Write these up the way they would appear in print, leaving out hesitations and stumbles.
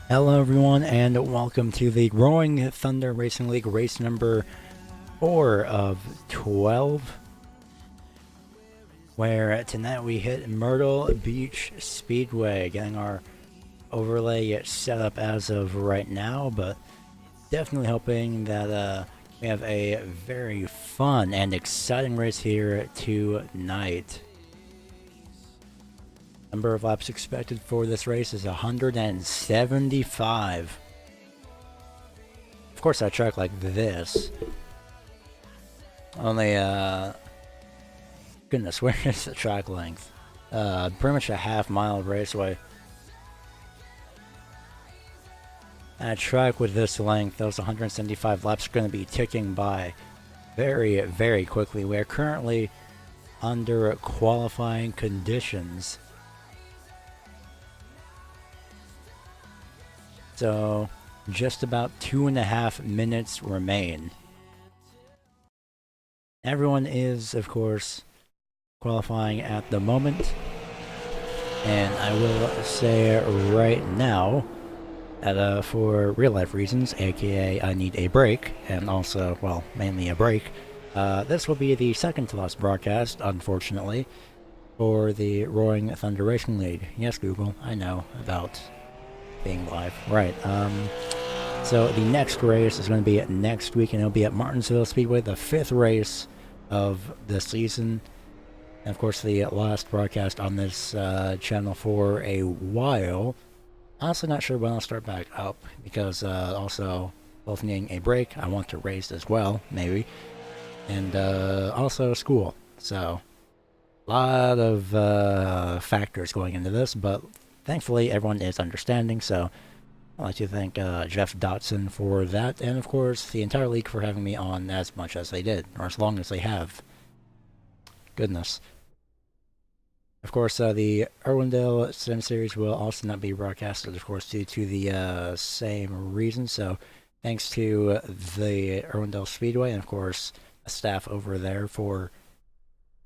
Hello everyone and welcome to the Growing Thunder Racing League race number 4 of 12, where tonight we hit Myrtle Beach Speedway, getting our overlay set up as of right now, but definitely hoping that we have a very fun and exciting race here tonight. Number of laps expected for this race is 175. Of course, a track like this, only, goodness, where is the track length? Pretty much a half-mile raceway. And a track with this length, those 175 laps are going to be ticking by very, very quickly. We are currently under qualifying conditions. So, just about 2.5 minutes remain. Everyone is, of course, qualifying at the moment. And I will say right now that for real-life reasons, aka I need a break, and also, well, mainly a break, this will be the second to last broadcast, unfortunately, for the Roaring Thunder Racing League. Yes, Google, I know about being live. Right, so the next race is going to be next week, and it'll be at Martinsville Speedway, the 5th race of the season. And of course, the last broadcast on this channel for a while. Honestly, not sure when I'll start back up, because also both needing a break. I want to race as well, maybe, and also school. So a lot of factors going into this, but thankfully, everyone is understanding, so I'd like to thank Jeff Dotson for that, and of course, the entire league for having me on as much as they did, or as long as they have. Goodness. Of course, the Irwindale Sim Series will also not be broadcasted, of course, due to the same reason, so thanks to the Irwindale Speedway, and of course, the staff over there for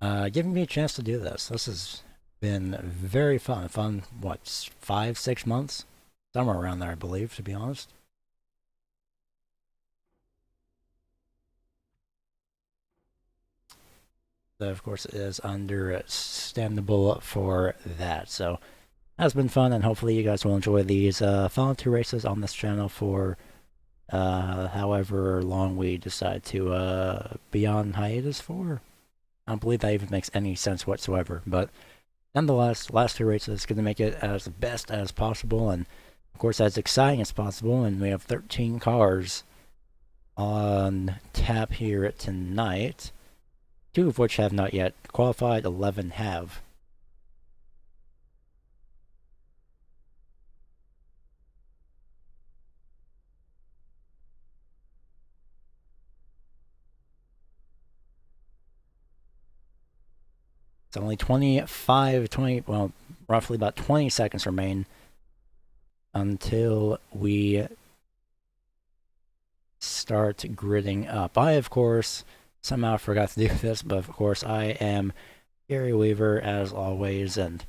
giving me a chance to do this. This is been very fun, what, 5-6 months? Somewhere around there, I believe, to be honest. So, of course, it is understandable for that. So, has been fun, and hopefully you guys will enjoy these final 2 races on this channel for however long we decide to be on hiatus for. I don't believe that even makes any sense whatsoever, but nonetheless, last 2 races going to make it as best as possible, and of course as exciting as possible. And we have 13 cars on tap here tonight, 2 of which have not yet qualified, 11 have. It's only 20, well, roughly about 20 seconds remain until we start gridding up. I, of course, somehow forgot to do this, but of course I am Gary Weaver, as always, and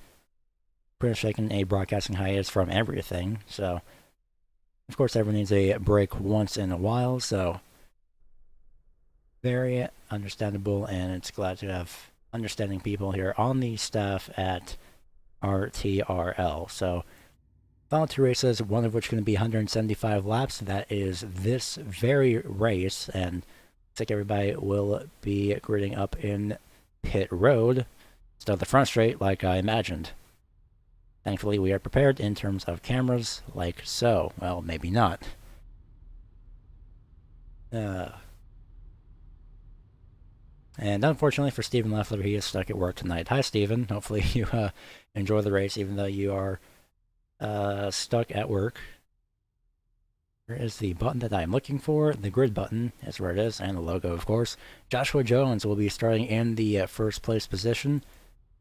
pretty much taking a broadcasting hiatus from everything, so of course everyone needs a break once in a while, so very understandable, and it's glad to have understanding people here on the staff at RTRL. So final 2 races, one of which going to be 175 laps. That is this very race, and looks like everybody will be gridding up in pit road instead of the front straight like I imagined. Thankfully, we are prepared in terms of cameras, like so. Well, maybe not. And unfortunately for Stephen Leffler, he is stuck at work tonight. Hi, Stephen. Hopefully you enjoy the race, even though you are stuck at work. Where is the button that I'm looking for? The grid button is where it is, and the logo, of course. Joshua Jones will be starting in the first place position.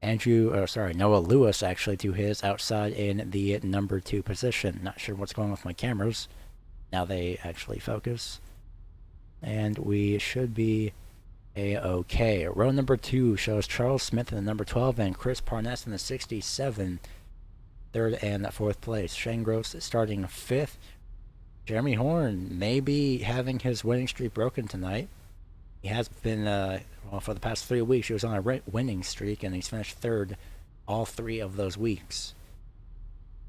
Noah Lewis actually to his outside in the number 2 position. Not sure what's going on with my cameras. Now they actually focus. And we should be A-okay. Row number 2 shows Charles Smith in the number 12 and Chris Parness in the 67. Third and fourth place. Shane Gross starting 5th. Jeremy Horn may be having his winning streak broken tonight. He has been, for the past 3 weeks, he was on a winning streak, and he's finished 3rd all 3 of those weeks.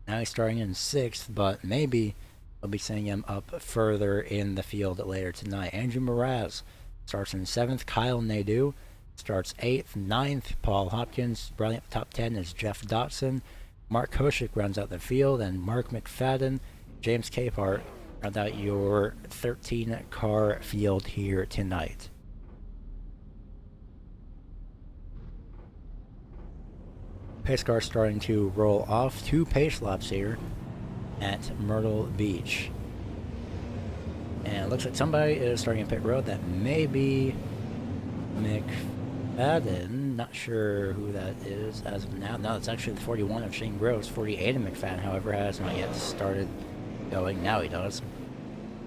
Now he's starting in 6th, but maybe we'll be seeing him up further in the field later tonight. Andrew Mraz starts in 7th. Kyle Nadeau starts 8th. 9th, Paul Hopkins. Running up the top 10 is Jeff Dotson. Mark Koshik rounds out the field, and Mark McFadden, James Capehart round out your 13-car field here tonight. Pace car starting to roll off. 2 pace laps here at Myrtle Beach. And it looks like somebody is starting a pit road. That may be McFadden. Not sure who that is as of now. No, it's actually the 41 of Shane Gross. 48 of McFadden, however, has not yet started going. Now he does.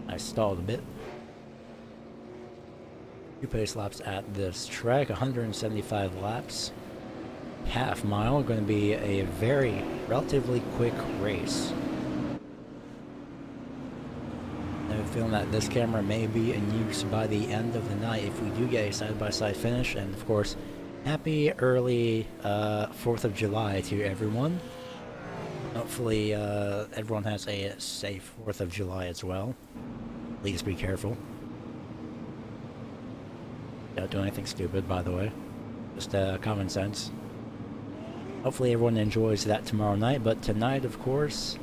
I stalled a bit. 2 pace laps at this track. 175 laps. Half mile. Going to be a very relatively quick race. I have a feeling that this camera may be in use by the end of the night if we do get a side-by-side finish. And of course, happy early 4th of July to everyone. Hopefully everyone has a safe 4th of July as well. Please be careful. Don't do anything stupid, by the way. Just common sense. Hopefully everyone enjoys that tomorrow night, but tonight, of course,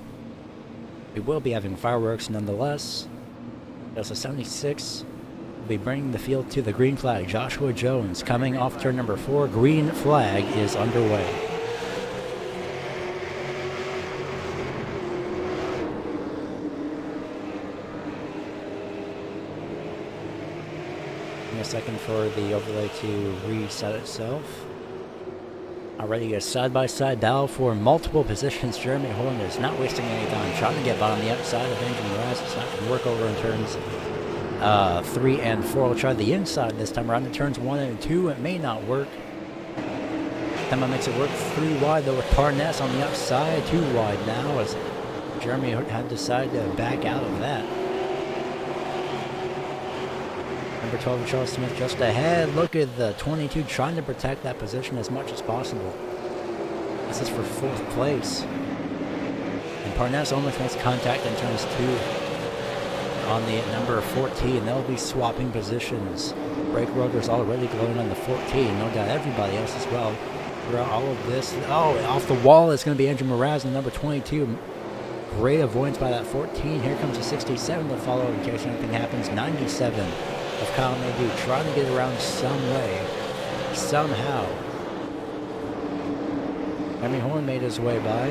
we will be having fireworks nonetheless. There's a 76. We'll be bringing the field to the green flag. Joshua Jones coming off turn number 4. Green flag is underway. Give me a second for the overlay to reset itself. Already a side-by-side battle for multiple positions. Jeremy Horn is not wasting any time trying to get by on the outside of Andrew Mraz. It's not going to work over in turns 3 and 4. We'll try the inside this time around in turns 1 and 2. It may not work. Time makes it work 3 wide though with Parness on the outside. 2 wide now as Jeremy had decided to back out of that. Number 12, Charles Smith just ahead. Look at the 22 trying to protect that position as much as possible. This is for 4th place. And Parness almost makes contact in turns 2 on the number 14. They'll be swapping positions. Brake rotors already glowing on the 14. No doubt everybody else as well. Throughout all of this. Oh, off the wall is going to be Andrew Mraz in number 22. Great avoidance by that 14. Here comes the 67 to follow in case anything happens. 97. Of Kyle Nadeau trying to get around some way, somehow. Jeremy Horn made his way by.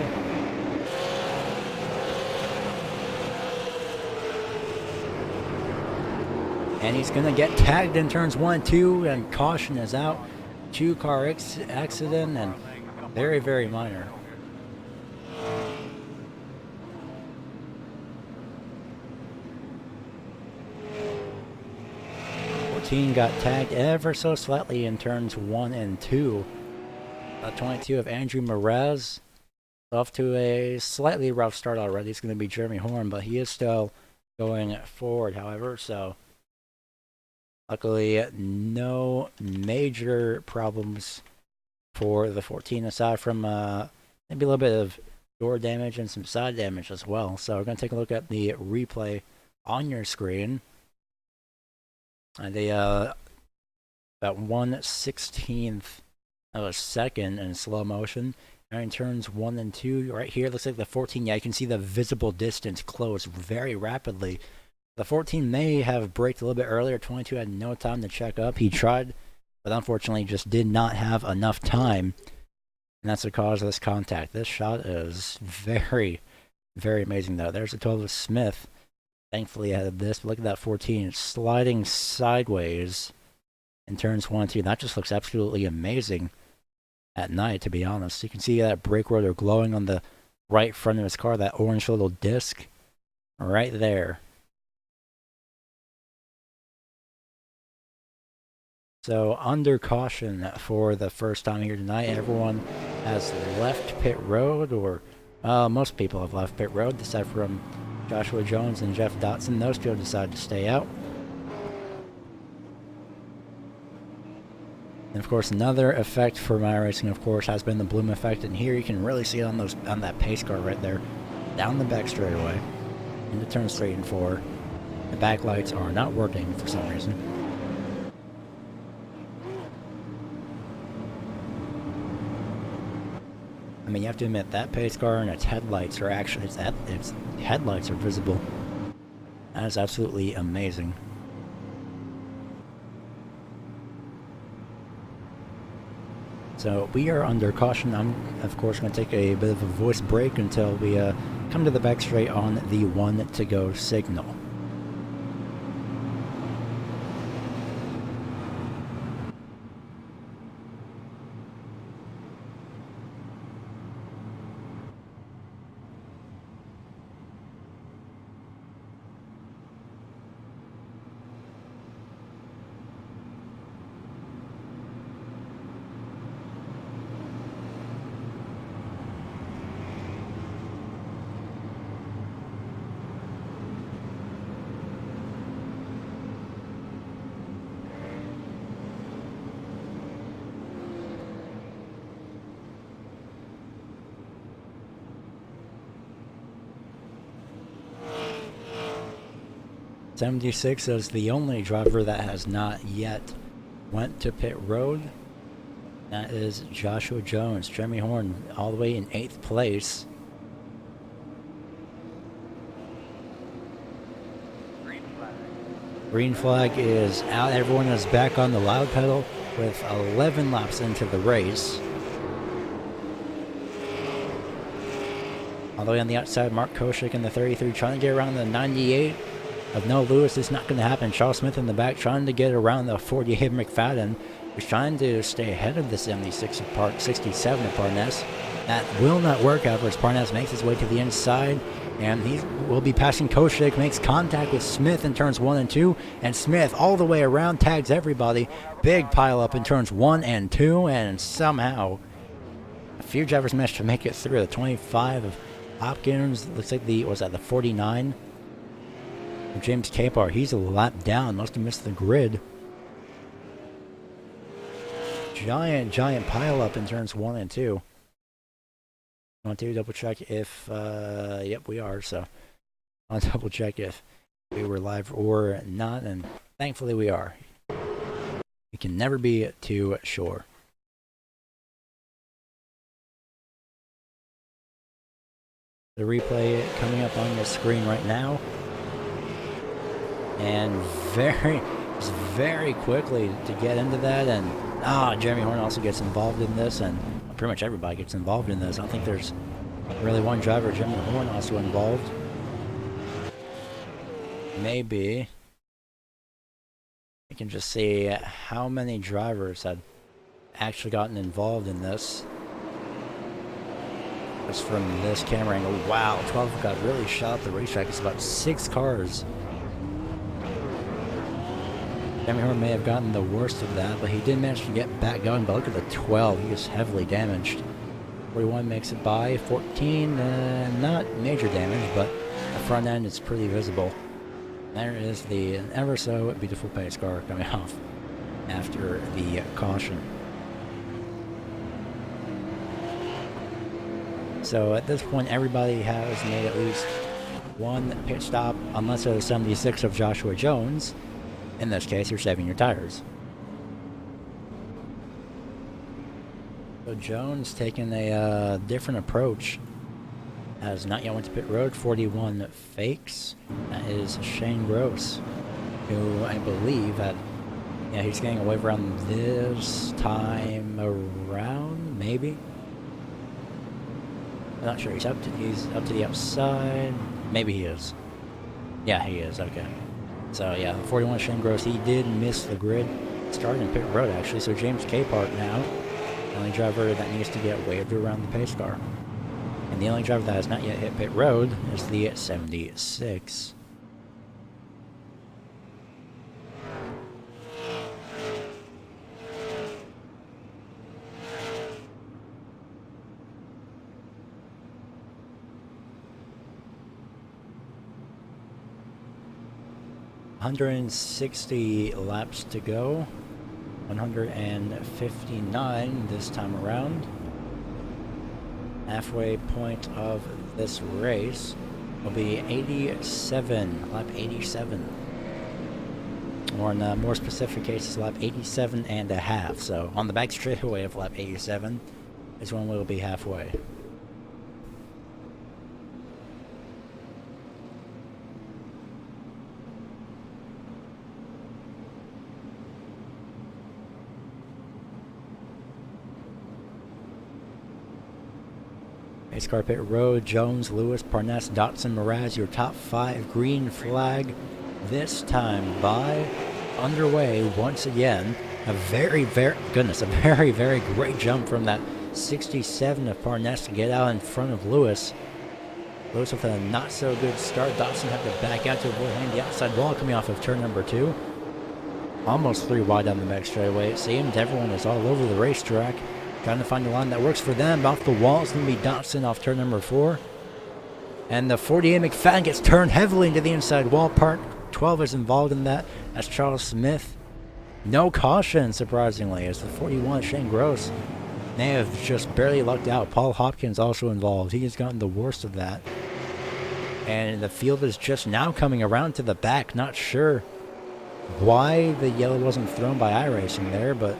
And he's going to get tagged in turns 1 and 2, and caution is out. 2-car accident, and very, very minor. Got tagged ever so slightly in turns 1 and 2. 22 of Andrew Mraz off to a slightly rough start already. It's going to be Jeremy Horn, but he is still going forward, however, so luckily no major problems for the 14 aside from maybe a little bit of door damage and some side damage as well. So we're going to take a look at the replay on your screen. And they about 1/16 of a second in slow motion. And in turns 1 and 2, right here, looks like the 14. Yeah, you can see the visible distance close very rapidly. The 14 may have braked a little bit earlier. 22 had no time to check up. He tried, but unfortunately just did not have enough time. And that's the cause of this contact. This shot is very, very amazing, though. There's the 12 of Smith. Thankfully ahead of this, but look at that 14. It's sliding sideways in turns 1 and 2. That just looks absolutely amazing. at night, to be honest. You can see that brake rotor glowing on the right front of his car, that orange little disc right there. So under caution for the first time here tonight, everyone has left pit road, or most people have left pit road, except from Joshua Jones and Jeff Dotson. Those two decided to stay out. And of course, another effect for my racing, of course, has been the bloom effect. And here you can really see it on that pace car right there, down the back straightaway, into turns 3 and 4. The backlights are not working for some reason. I mean, you have to admit that pace car and its headlights are actually its headlights are visible. That is absolutely amazing. So we are under caution. I'm, of course, going to take a bit of a voice break until we come to the back straight on the 1 to go signal. '76 is the only driver that has not yet went to pit road. That is Joshua Jones. Jeremy Horn all the way in 8th place. Green flag is out. Everyone is back on the loud pedal with 11 laps into the race. All the way on the outside, Mark Koshik in the 33 trying to get around the 98 of Noah Lewis. It's not going to happen. Charles Smith in the back trying to get around the 48 McFadden. He's trying to stay ahead of the 76 of 67 of Parnas. That will not work, however, as Parnas makes his way to the inside, and he will be passing Koshik, makes contact with Smith in turns 1 and 2, and Smith all the way around tags everybody. Big pile up in turns 1 and 2, and somehow a few drivers managed to make it through. The 25 of Hopkins, looks like the 49 of James Capar. He's a lap down, must have missed the grid. Giant pile up in turns 1 and 2. I want to double check if, yep, we are, so I'll double check if we were live or not, and thankfully we are. We can never be too sure. The replay coming up on your screen right now. And very quickly to get into that, and Jeremy Horn also gets involved in this, and pretty much everybody gets involved in this. I don't think there's really one driver. Jeremy Horn also involved. Maybe we can just see how many drivers had actually gotten involved in this. Just from this camera angle, wow, 12 got really shot at the racetrack. It's about 6 cars. Jeremy Horn may have gotten the worst of that, but he did manage to get back going. But look at the 12, he is heavily damaged. 41 makes it by. 14, not major damage, but the front end is pretty visible. There is the ever so beautiful pace car coming off after the caution. So at this point, everybody has made at least one pit stop, unless there's 76 of Joshua Jones. In this case, you're saving your tires. So Jones taking a different approach. Has not yet went to pit road. 41 fakes. That is Shane Gross, who I believe had, yeah, he's getting away around this time around, maybe. I'm not sure. He's up to the outside. Maybe he is. Yeah, he is. Okay. So yeah, 41 Shane Gross, he did miss the grid. Started in pit road actually, so James Capart now The only driver that needs to get waved around the pace car. And the only driver that has not yet hit pit road is the 76. $160 laps to go. 159 this time around. Halfway point of this race will be 87, lap 87. Or in more specific cases, lap 87 and a half. So on the back straightaway of lap 87 is when we'll be halfway. Pace car pit road, Jones, Lewis, Parnas, Dotson, Mraz, your top 5 green flag this time by underway once again. A very great jump from that 67 of Parnas to get out in front of Lewis. Lewis with a not so good start. Dotson had to back out to avoid hitting the outside wall coming off of turn number 2. Almost 3 wide down the back straightaway. It seemed everyone is all over the racetrack, trying to find a line that works for them. Off the wall is going to be Dotson off turn number 4. And the 48 McFadden gets turned heavily into the inside wall. Part 12 is involved in that. That's Charles Smith. No caution, surprisingly, as the 41 Shane Gross may have just barely lucked out. Paul Hopkins also involved. He has gotten the worst of that. And the field is just now coming around to the back. Not sure why the yellow wasn't thrown by iRacing there, but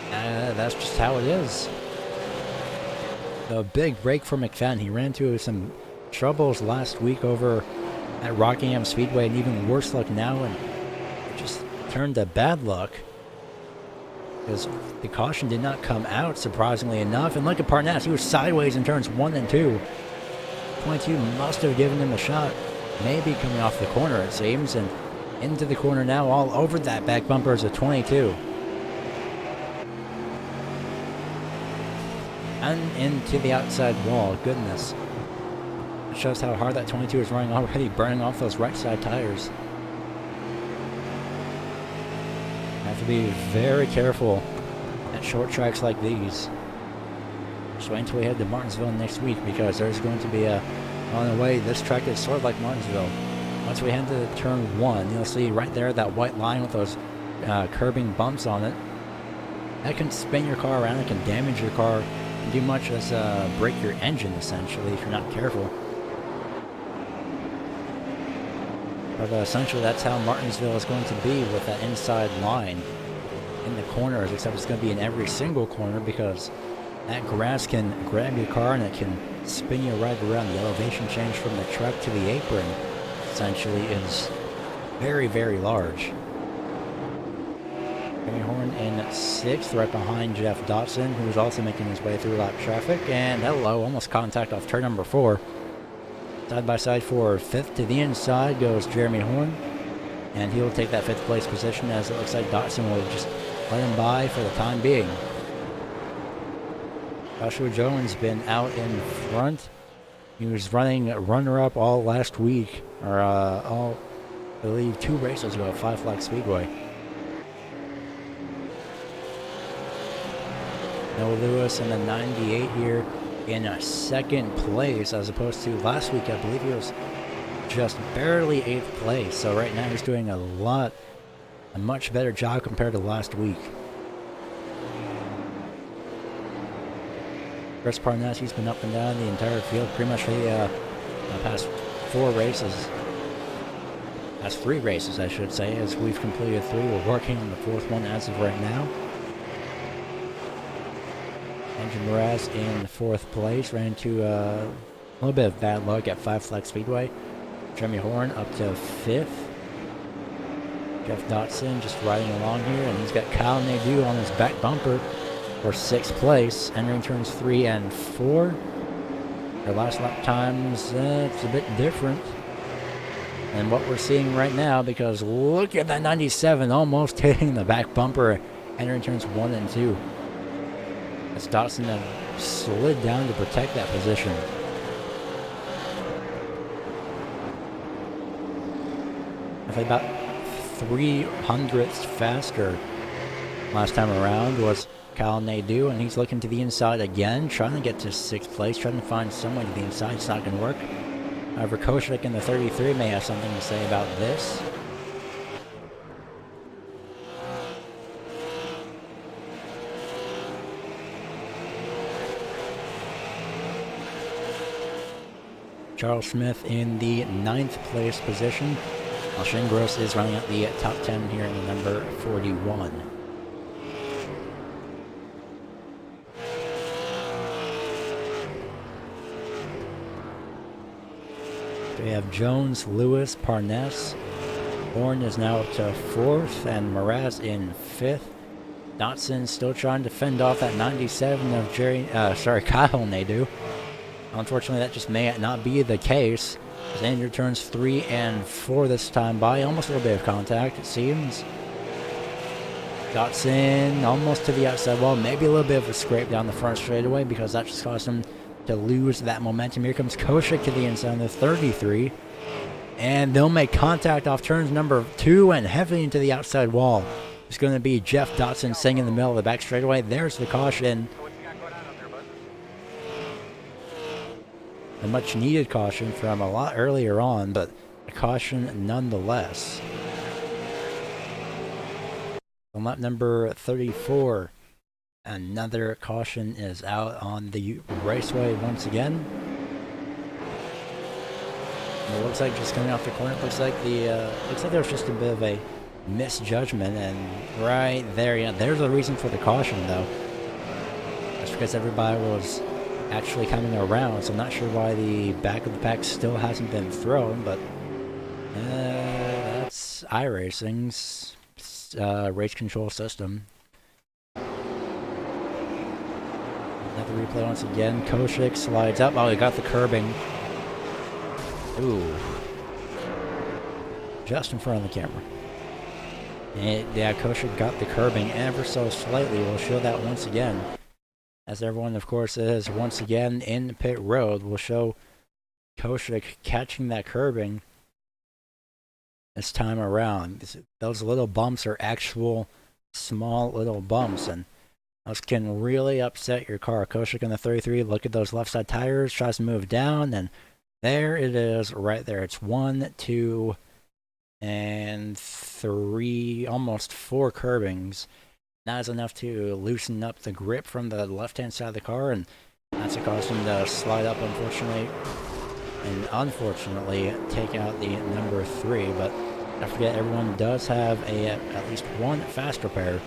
that's just how it is. A big break for McFadden. He ran into some troubles last week over at Rockingham Speedway, and even worse luck now, and it just turned to bad luck because the caution did not come out, surprisingly enough. And look at Parnas. He was sideways in turns 1 and 2. 22 must have given him a shot. Maybe coming off the corner, it seems, and into the corner now, all over that back bumper is a 22. And into the outside wall. Goodness. It shows how hard that 22 is running already, burning off those right side tires. Have to be very careful at short tracks like these. Just wait until we head to Martinsville next week, because there's going to be on the way, this track is sort of like Martinsville. Once we head to turn 1, you'll see right there that white line with those curbing bumps on it. That can spin your car around, it can damage your car, and do much as break your engine, essentially, if you're not careful. But essentially, that's how Martinsville is going to be, with that inside line in the corners, except it's going to be in every single corner, because that grass can grab your car and it can spin you right around. The elevation change from the truck to the apron, essentially, is very, very large. Jeremy Horn in 6th, right behind Jeff Dotson, who's also making his way through lap traffic. And hello, almost contact off turn number 4. Side by side for 5th to the inside goes Jeremy Horn, and he'll take that 5th place position, as it looks like Dotson will just let him by for the time being. Joshua Jones been out in front. He was running runner-up all last week, or all, I believe, 2 races ago at Five Flag Speedway. Noah Lewis in the 98 here in 2nd place, as opposed to last week. I believe he was just barely 8th place. So right now he's doing a much better job compared to last week. Chris Parnas, he's been up and down the entire field pretty much for the past 4 races. Past 3 races, I should say, as we've completed 3. We're working on the 4th one as of right now. Andrew Mraz in 4th place, ran into a little bit of bad luck at Five Flag Speedway. Jeremy Horn up to 5th. Jeff Dotson just riding along here, and he's got Kyle Nadeau on his back bumper for 6th place, entering turns 3 and 4. Their last lap times, it's a bit different than what we're seeing right now, because look at that 97 almost hitting the back bumper, entering turns 1 and 2. as Dotson have slid down to protect that position. I think about 300ths faster last time around was Kyle Nadeau, and he's looking to the inside again, trying to get to 6th place, trying to find some way to the inside. It's not going to work. However, Koshik in the 33 may have something to say about this. Charles Smith in the 9th place position. While Shane Gross is running out the top 10 here in the number 41. So we have Jones, Lewis, Parness. Horn is now up to 4th, and Mraz in 5th. Dotson still trying to fend off that 97 of Kyle Nadeau. Unfortunately, that just may not be the case. As Andrew turns 3 and 4 this time by. Almost a little bit of contact, it seems. Dotson almost to the outside wall. Maybe a little bit of a scrape down the front straightaway because that just caused him to lose that momentum. Here comes Koshik to the inside on the 33. And they'll make contact off turns number 2 and heavily into the outside wall. It's going to be Jeff Dotson sitting in the middle of the back straightaway. There's the caution. A much needed caution from a lot earlier on, but a caution nonetheless. On lap number 34, another caution is out on the raceway once again. And it looks like just coming off the corner, looks like there was just a bit of a misjudgment, and right there, yeah, there's a reason for the caution though. That's because everybody was actually coming around, so I'm not sure why the back of the pack still hasn't been thrown, but that's iRacing's race control system. Another replay once again. Koshik slides up. Oh, he got the curbing. Ooh. Just in front of the camera. And yeah, Koshik got the curbing ever so slightly. We'll show that once again. As everyone, of course, is once again in pit road. We'll show Koshik catching that curbing this time around. Those little bumps are actual small little bumps, and those can really upset your car. Koshik in the 33, look at those left side tires, tries to move down, and there it is right there. It's 1, 2, and 3, almost 4 curbings. That is enough to loosen up the grip from the left-hand side of the car, and that's what caused him to slide up, unfortunately, take out the number 3. But don't forget, everyone does have at least one fast repair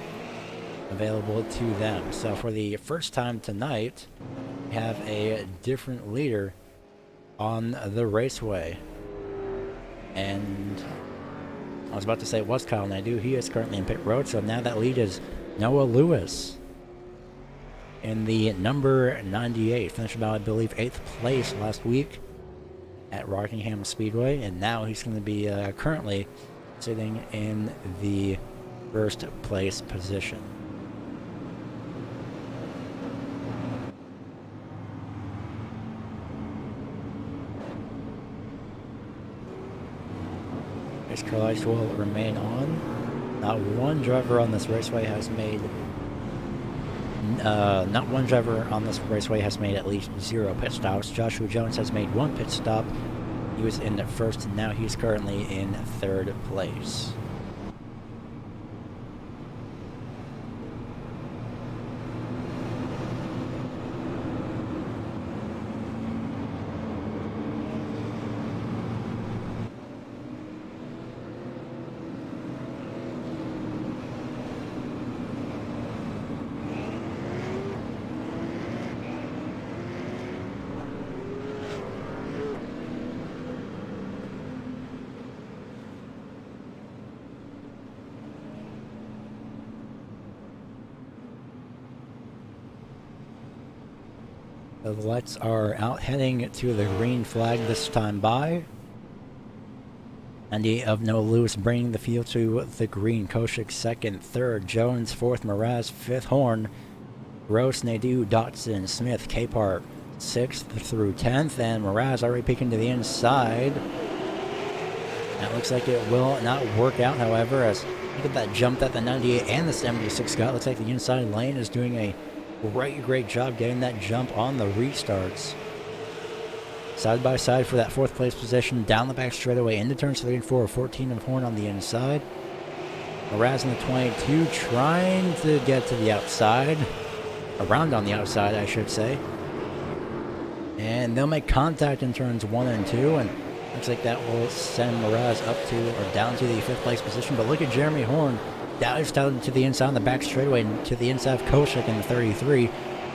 available to them. So for the first time tonight, we have a different leader on the raceway. And I was about to say it was Kyle Nadeau. He is currently in pit road, so now that lead is Noah Lewis in the number 98. Finished about, I believe, 8th place last week at Rockingham Speedway, and now he's going to be currently sitting in the 1st place position. Race car lights will remain on. Not one driver on this raceway has made at least 0 pit stops. Joshua Jones has made 1 pit stop. He was in the 1st, and now he's currently in 3rd place. The lights are out, heading to the green flag this time by. 98 of Noah Lewis bringing the field to the green. Koshik 2nd, 3rd, Jones 4th, Mraz 5th, Horn Gross, Nadeau, Dotson, Smith, Capehart, 6th through 10th, and Mraz already peeking to the inside. That looks like it will not work out, however, as look at that jump that the 98 and the 76 got. Looks like the inside lane is doing a great job getting that jump on the restarts. Side by side for that 4th place position, down the back straightaway into turns 3 and 4, 14 of Horn on the inside. Mraz in the 22 trying to get to the outside, around on the outside, I should say. And they'll make contact in turns 1 and 2, and looks like that will send Mraz up to or down to the 5th place position. But look at Jeremy Horn dives down to the inside on the back straightaway and to the inside of Koshik in the 33.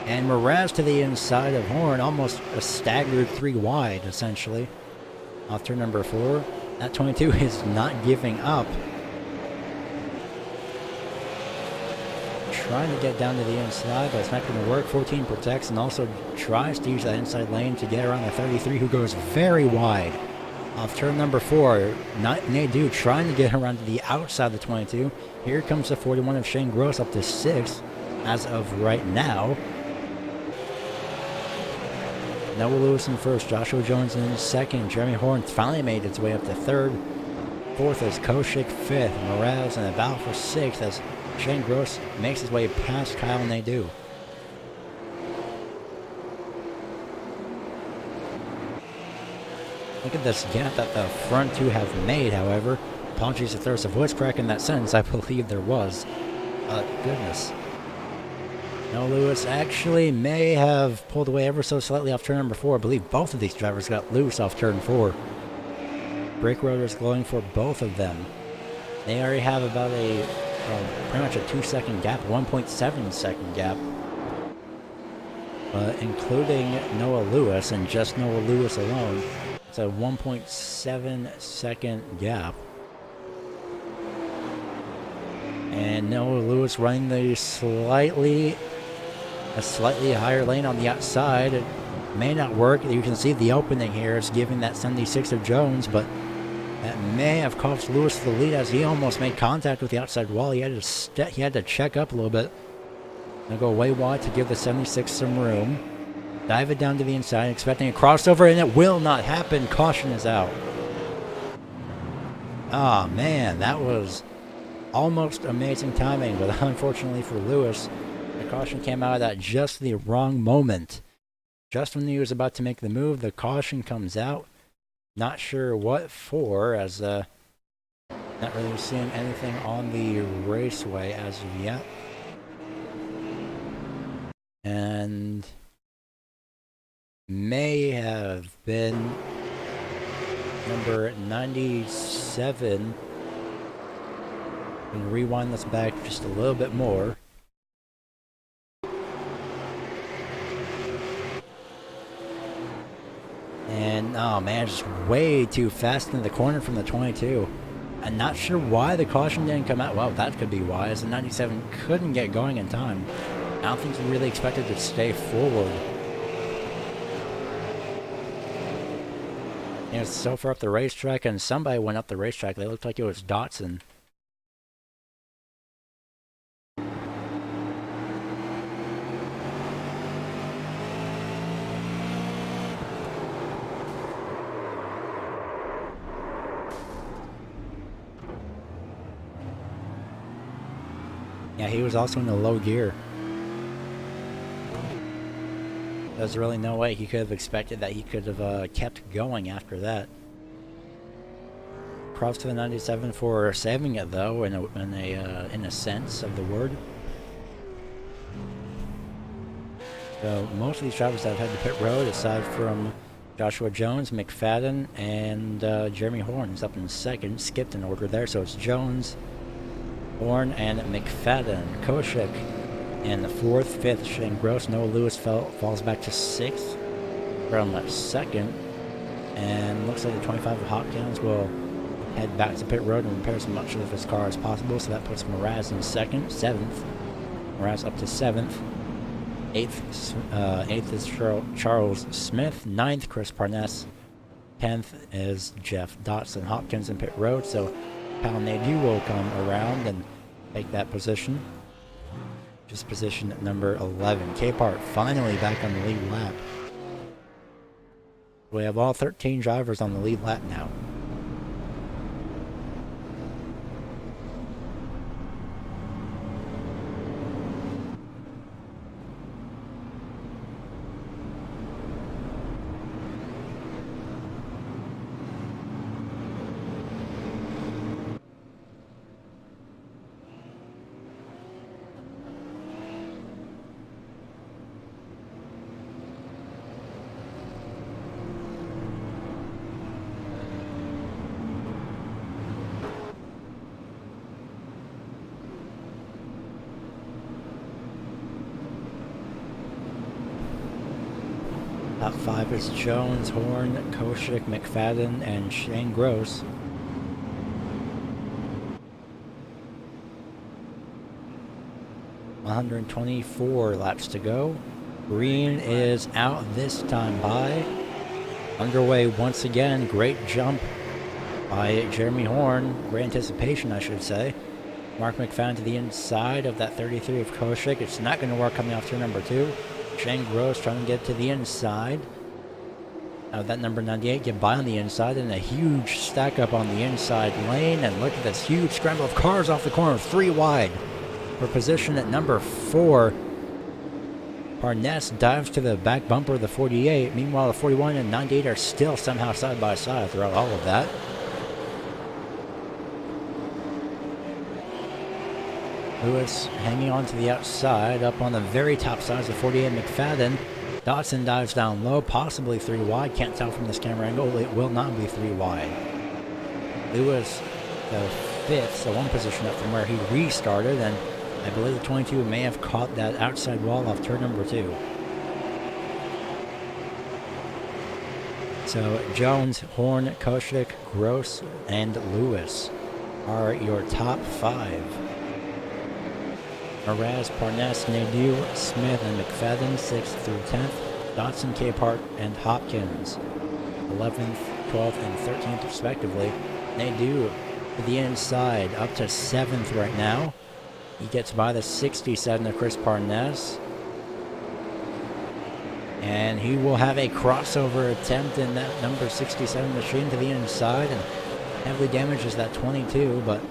And Mraz to the inside of Horn, almost a staggered 3 wide, essentially. Off turn number 4. That 22 is not giving up. Trying to get down to the inside, but it's not going to work. 14 protects and also tries to use that inside lane to get around the 33, who goes very wide. Off turn number 4, Nadeau trying to get around to the outside of the 22. Here comes the 41 of Shane Gross up to 6th as of right now. Noah Lewis in first, Joshua Jones in second. Jeremy Horn finally made its way up to 3rd. 4th is Koshik 5th. Mraz in the battle for 6th as Shane Gross makes his way past Kyle Nadeau. Look at this gap that the front 2 have made, however. Apologies if there was a voice crack in that sentence. I believe there was. Goodness. Noah Lewis actually may have pulled away ever so slightly off turn number 4. I believe both of these drivers got loose off turn 4. Brake rotors glowing for both of them. They already have about a pretty much a 2-second gap, 1.7 second gap. Including Noah Lewis, and just Noah Lewis alone, it's a 1.7 second gap. And Noah Lewis running the slightly higher lane on the outside. It may not work. You can see the opening here is giving that 76 of Jones, but that may have cost Lewis the lead as he almost made contact with the outside wall. He had to check up a little bit. They'll go way wide to give the 76 some room. Dive it down to the inside, expecting a crossover, and it will not happen. Caution is out. Oh man, that was almost amazing timing, but unfortunately for Lewis, the caution came out at just the wrong moment. Just when he was about to make the move, the caution comes out. Not sure what for, as not really seeing anything on the raceway as of yet. And may have been number 97. And rewind this back just a little bit more. And oh man, just way too fast in the corner from the 22. I'm not sure why the caution didn't come out. Well, that could be why, as the 97 couldn't get going in time. I don't think he really expected to stay forward. It was so far up the racetrack, and somebody went up the racetrack. They looked like it was Dotson. Yeah, he was also in a low gear. There's really no way he could have expected that he could have kept going after that. Props to the 97 for saving it, though, in a sense of the word. So most of these drivers that have had to pit road, aside from Joshua Jones, McFadden, and Jeremy Horn is up in second. Skipped an order there, so it's Jones, Horn, and McFadden. Koshik in the 4th, 5th, Shane Gross. Noah Lewis falls back to 6th, around that 2nd. And looks like the 25 of Hopkins will head back to pit road and repair as much of his car as possible. So that puts Mraz in 2nd, 7th. Mraz up to 7th. 8th is Charles Smith. 9th, Chris Parness. 10th is Jeff Dotson. Hopkins in pit road, so Kyle Nadeau will come around and take that position. Just position at number 11. Capehart finally back on the lead lap. We have all 13 drivers on the lead lap now. Top 5 is Jones, Horn, Koshik, McFadden, and Shane Gross. $124 laps to go. Green is out this time by. Underway once again. Great jump by Jeremy Horn. Great anticipation, I should say. Mark McFadden to the inside of that 33 of Koshik. It's not going to work coming off turn number 2. Shane Gross trying to get to the inside. Now that number 98 get by on the inside, and a huge stack up on the inside lane. And look at this huge scramble of cars off the corner, 3 wide. For position at number 4. Parnes dives to the back bumper of the 48. Meanwhile, the 41 and 98 are still somehow side by side throughout all of that. Lewis hanging on to the outside, up on the very top side is the 48 McFadden. Dotson dives down low, possibly 3 wide. Can't tell from this camera angle. It will not be 3 wide. Lewis, the 5th, so 1 position up from where he restarted, and I believe the 22 may have caught that outside wall off turn number 2. So Jones, Horn, Koshik, Gross, and Lewis are your top 5. Mraz, Parnes, Nadeau, Smith, and McFadden, 6th through 10th. Dotson, Capehart, and Hopkins, 11th, 12th, and 13th, respectively. Nadeau to the inside, up to 7th right now. He gets by the 67 of Chris Parnes. And he will have a crossover attempt in that number 67 machine to the inside, and heavily damages that 22, but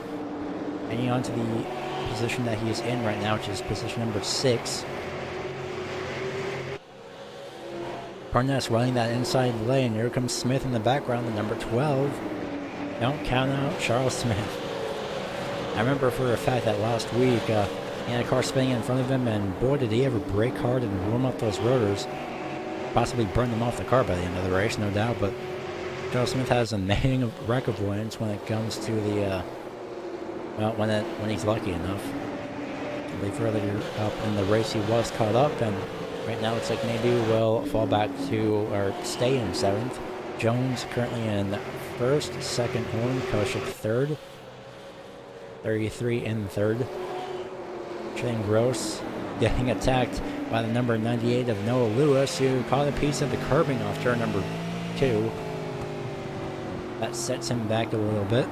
hanging on to the position that he is in right now, which is position number 6. Parnes running that inside lane. Here comes Smith in the background, the number 12. Don't count out Charles Smith. I remember for a fact that last week he had a car spinning in front of him, and boy did he ever brake hard and warm up those rotors. Possibly burn them off the car by the end of the race, no doubt, but Charles Smith has amazing wreck avoidance when it comes to the well, when he's lucky enough. I believe earlier up in the race he was caught up, and right now it's like maybe will fall back to, or stay in 7th. Jones currently in 1st, 2nd Horn, Koshik 3rd, 33 in 3rd. Shane Gross getting attacked by the number 98 of Noah Lewis, who caught a piece of the curbing off turn number 2. That sets him back a little bit.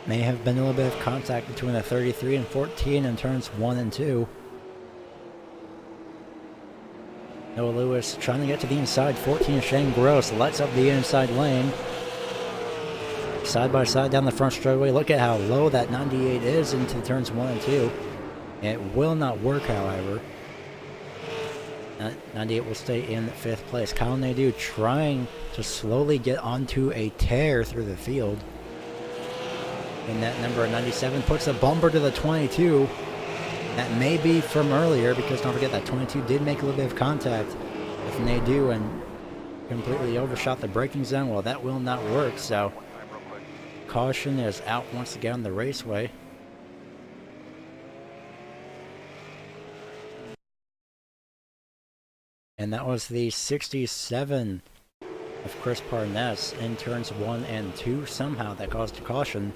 May have been a little bit of contact between the 33 and 14 in turns 1 and 2. Noah Lewis trying to get to the inside. 14 Shane Gross lights up the inside lane. Side by side down the front straightaway. Look at how low that 98 is into turns 1 and 2. It will not work, however. 98 will stay in 5th place. Kyle Nadeau trying to slowly get onto a tear through the field. And that number 97 puts a bumper to the 22. That may be from earlier, because don't forget that 22 did make a little bit of contact with Nadeau and completely overshot the braking zone. Well, that will not work, so caution is out once again on the raceway. And that was the 67 of Chris Parness in turns 1 and 2. Somehow that caused a caution.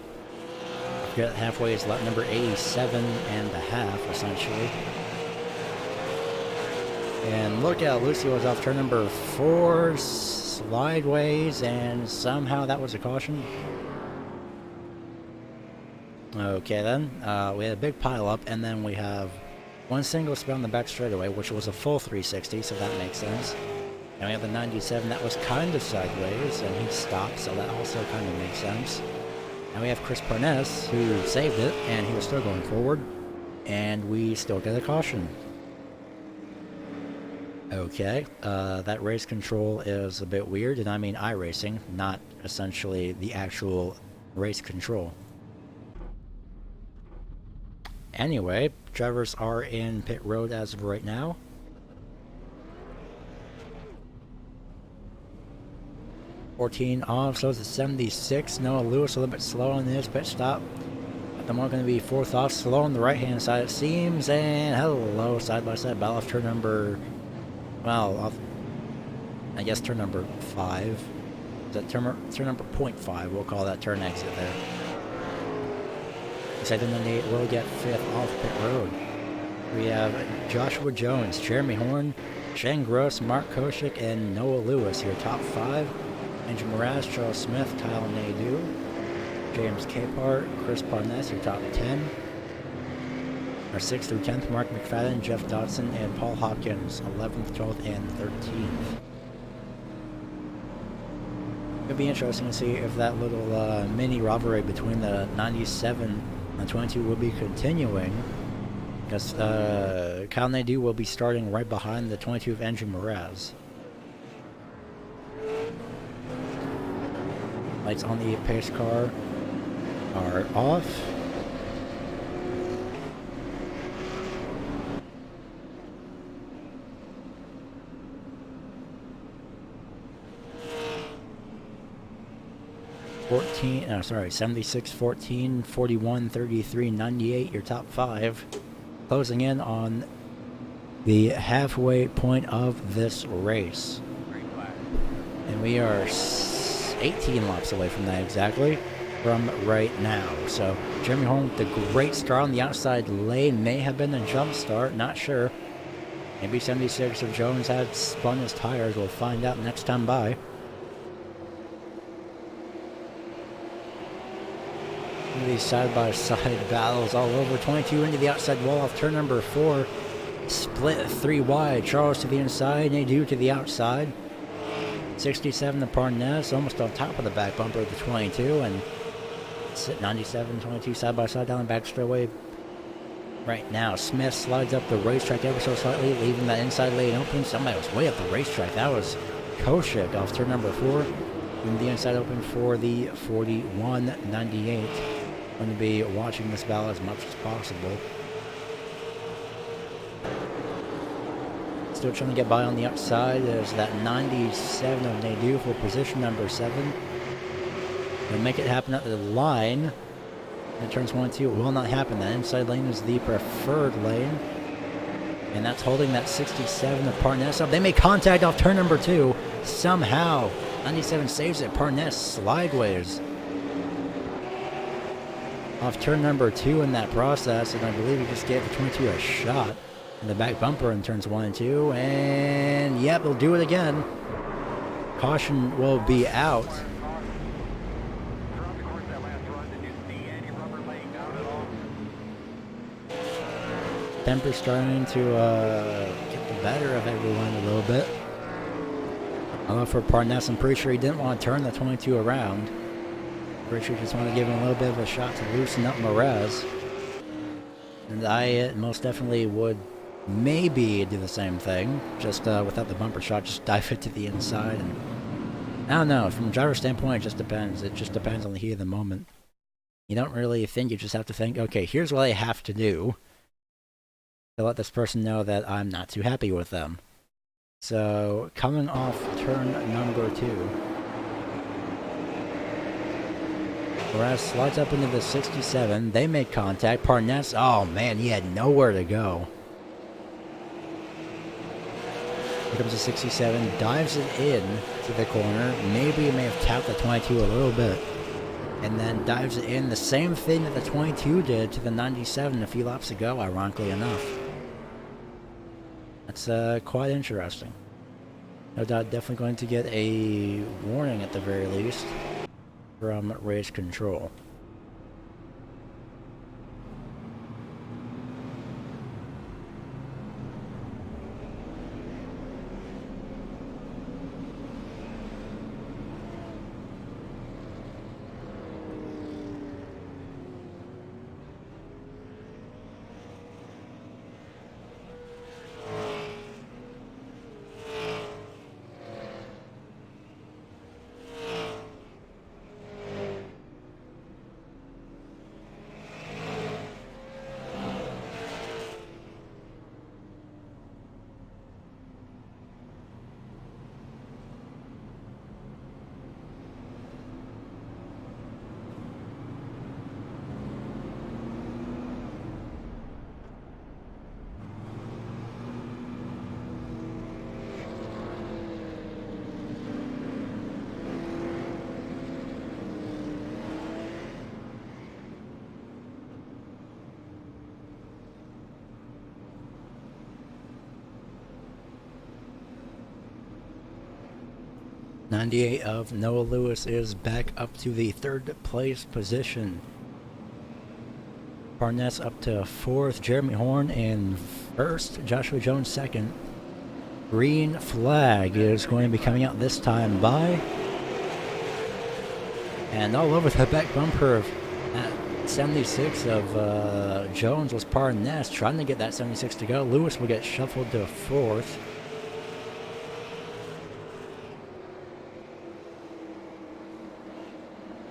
Halfway is lap number 87 and a half, essentially. And look out, Lucy was off turn number 4, slideways, and somehow that was a caution. Okay then, we had a big pile up, and then we have one single spin on the back straightaway, which was a full 360, so that makes sense. And we have the 97 that was kind of sideways, and he stopped, so that also kind of makes sense. And we have Chris Parness, who saved it, and he was still going forward, and we still get a caution. Okay, that race control is a bit weird, and I mean iRacing, not essentially the actual race control. Anyway, drivers are in pit road as of right now. .14 off, so it's a 76. Noah Lewis a little bit slow on this pit stop. At the moment going to be 4th off, slow on the right hand side it seems, and hello, side by side battle off turn number, well, off, I guess turn number 5. Is that turn number 0.5, we'll call that turn exit there. Second 98 will get 5th off pit road. We have Joshua Jones, Jeremy Horn, Shane Gross, Mark Koshik, and Noah Lewis, your top 5. Andrew Mraz, Charles Smith, Kyle Nadeau, James Capehart, Chris Parness, your top 10. Our 6th through 10th, Mark McFadden, Jeff Dodson, and Paul Hopkins, 11th, 12th, and 13th. It'll be interesting to see if that little mini rivalry between the 97 and 22 will be continuing, because Kyle Nadeau will be starting right behind the 22 of Andrew Mraz. Lights on the pace car are off. Sorry, 76, 14, 41, 33, 98, your top 5. Closing in on the halfway point of this race. And we are 18 laps away from that exactly from right now. So Jeremy Horn with the great start on the outside lane, may have been a jump start, not sure. Maybe 76 of Jones had spun his tires, we'll find out next time by. These side-by-side battles all over. 22 into the outside wall off turn number 4. Split 3 wide. Charles to the inside, Nadeau to the outside. 67 to Parness, almost on top of the back bumper of the 22, and 97, 22 side-by-side down the back straightaway right now. Smith slides up the racetrack ever so slightly, leaving that inside lane open. Somebody was way up the racetrack. That was Koshik off turn number 4. And the inside open for the 41.98. Going to be watching this battle as much as possible. Still trying to get by on the outside. There's that 97 of Nadeau for position number 7. They'll make it happen at the line. And turns 1 and 2. It will not happen. That inside lane is the preferred lane. And that's holding that 67 of Parness up. They make contact off turn number 2. Somehow, 97 saves it. Parness slideways off turn number 2 in that process. And I believe he just gave the 22 a shot in the back bumper in turns 1 and 2. And yep, they'll do it again. Caution will be out. Temper starting to get the better of everyone a little bit. Although for Parness, I'm pretty sure he didn't want to turn the 22 around. Pretty sure he just wanted to give him a little bit of a shot to loosen up Mraz. And I most definitely would maybe do the same thing, just without the bumper shot, just dive it to the inside. And I don't know, from a driver's standpoint, it just depends. It just depends on the heat of the moment. You don't really think, you just have to think, okay, here's what I have to do to let this person know that I'm not too happy with them. So, coming off turn number 2, Whereas slides up into the 67, they make contact. Parnes, oh man, he had nowhere to go. Here comes the 67, dives it in to the corner. Maybe he may have tapped the 22 a little bit. And then dives it in, the same thing that the 22 did to the 97 a few laps ago, ironically enough. That's quite interesting. No doubt definitely going to get a warning at the very least from race control. '98 of Noah Lewis is back up to the 3rd place position. Parnes up to 4th, Jeremy Horn in 1st, Joshua Jones 2nd. Green flag is going to be coming out this time by. And all over the back bumper of that 76 of Jones was Parnes trying to get that 76 to go. Lewis will get shuffled to 4th.